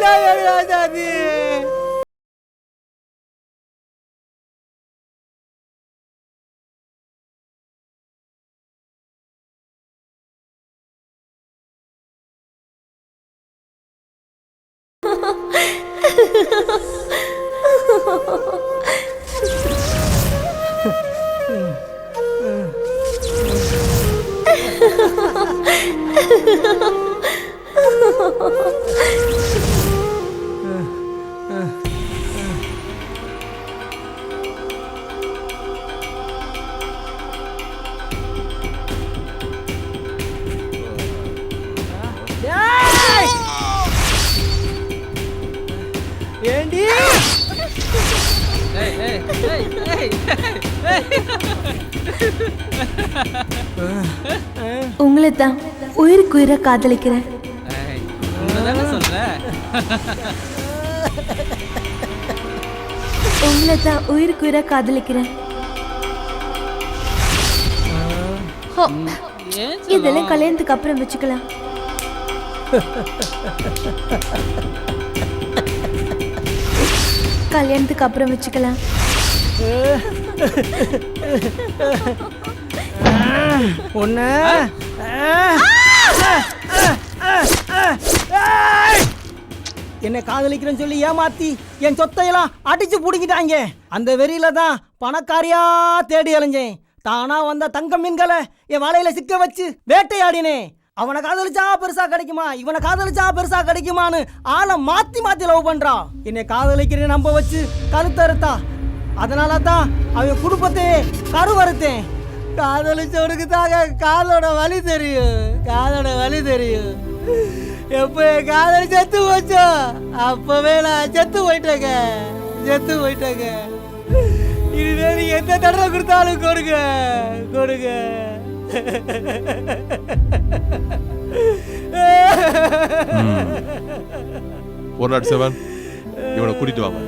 ராசாத்தி ஏண்டி உங்களை தான் உயிருக்கு உயிரை காதலிக்கிறேன். உங்களை தான் உயிருக்கு உயிரை காதலிக்கிறேன். இதெல்லாம் கல்யாணத்துக்கு அப்புறம் வச்சுக்கலாம். கல்யாணத்துக்கு அப்புறம் வச்சுக்கலாம். ஒண்ணு என்னை காதலிக்கிறேன்னு சொல்லி ஏமாத்தி என் சொத்தையெல்லாம் அடிச்சு புடிக்கிட்டாங்க. அந்த வெறியில தான் பணக்காரியா தேடி அலைஞ்சேன். தானா வந்த தங்க மீன்களை என் வலையில சிக்க வச்சு வேட்டையாடினேன். அவனை காதலிச்சா பெருசா கிடைக்குமா, இவனை காதலிச்சா பெருசா கிடைக்குமான்னு ஆளை மாத்தி மாத்தி லவ் பண்றா. என்னை காதலிக்கிறேன்னு நம்ப வச்சு கருத்தறுத்தா. அதனால தான் அவன் குடும்பத்தையே கருவறுத்தேன். காதலிச்சவனுக்கு தாங்க காதோட வலி தெரியும், காதோட வலி தெரியும். எப்போ என் காதலி செத்து போச்சோ அப்பவே நான் செத்து போயிட்டேங்க, செத்து போயிட்டேங்க. இனிமே நீ எந்த தடவை கொடுத்தாலும் கொடுங்க, கொடுங்க. 107 இவனை கூட்டிட்டு வாங்க.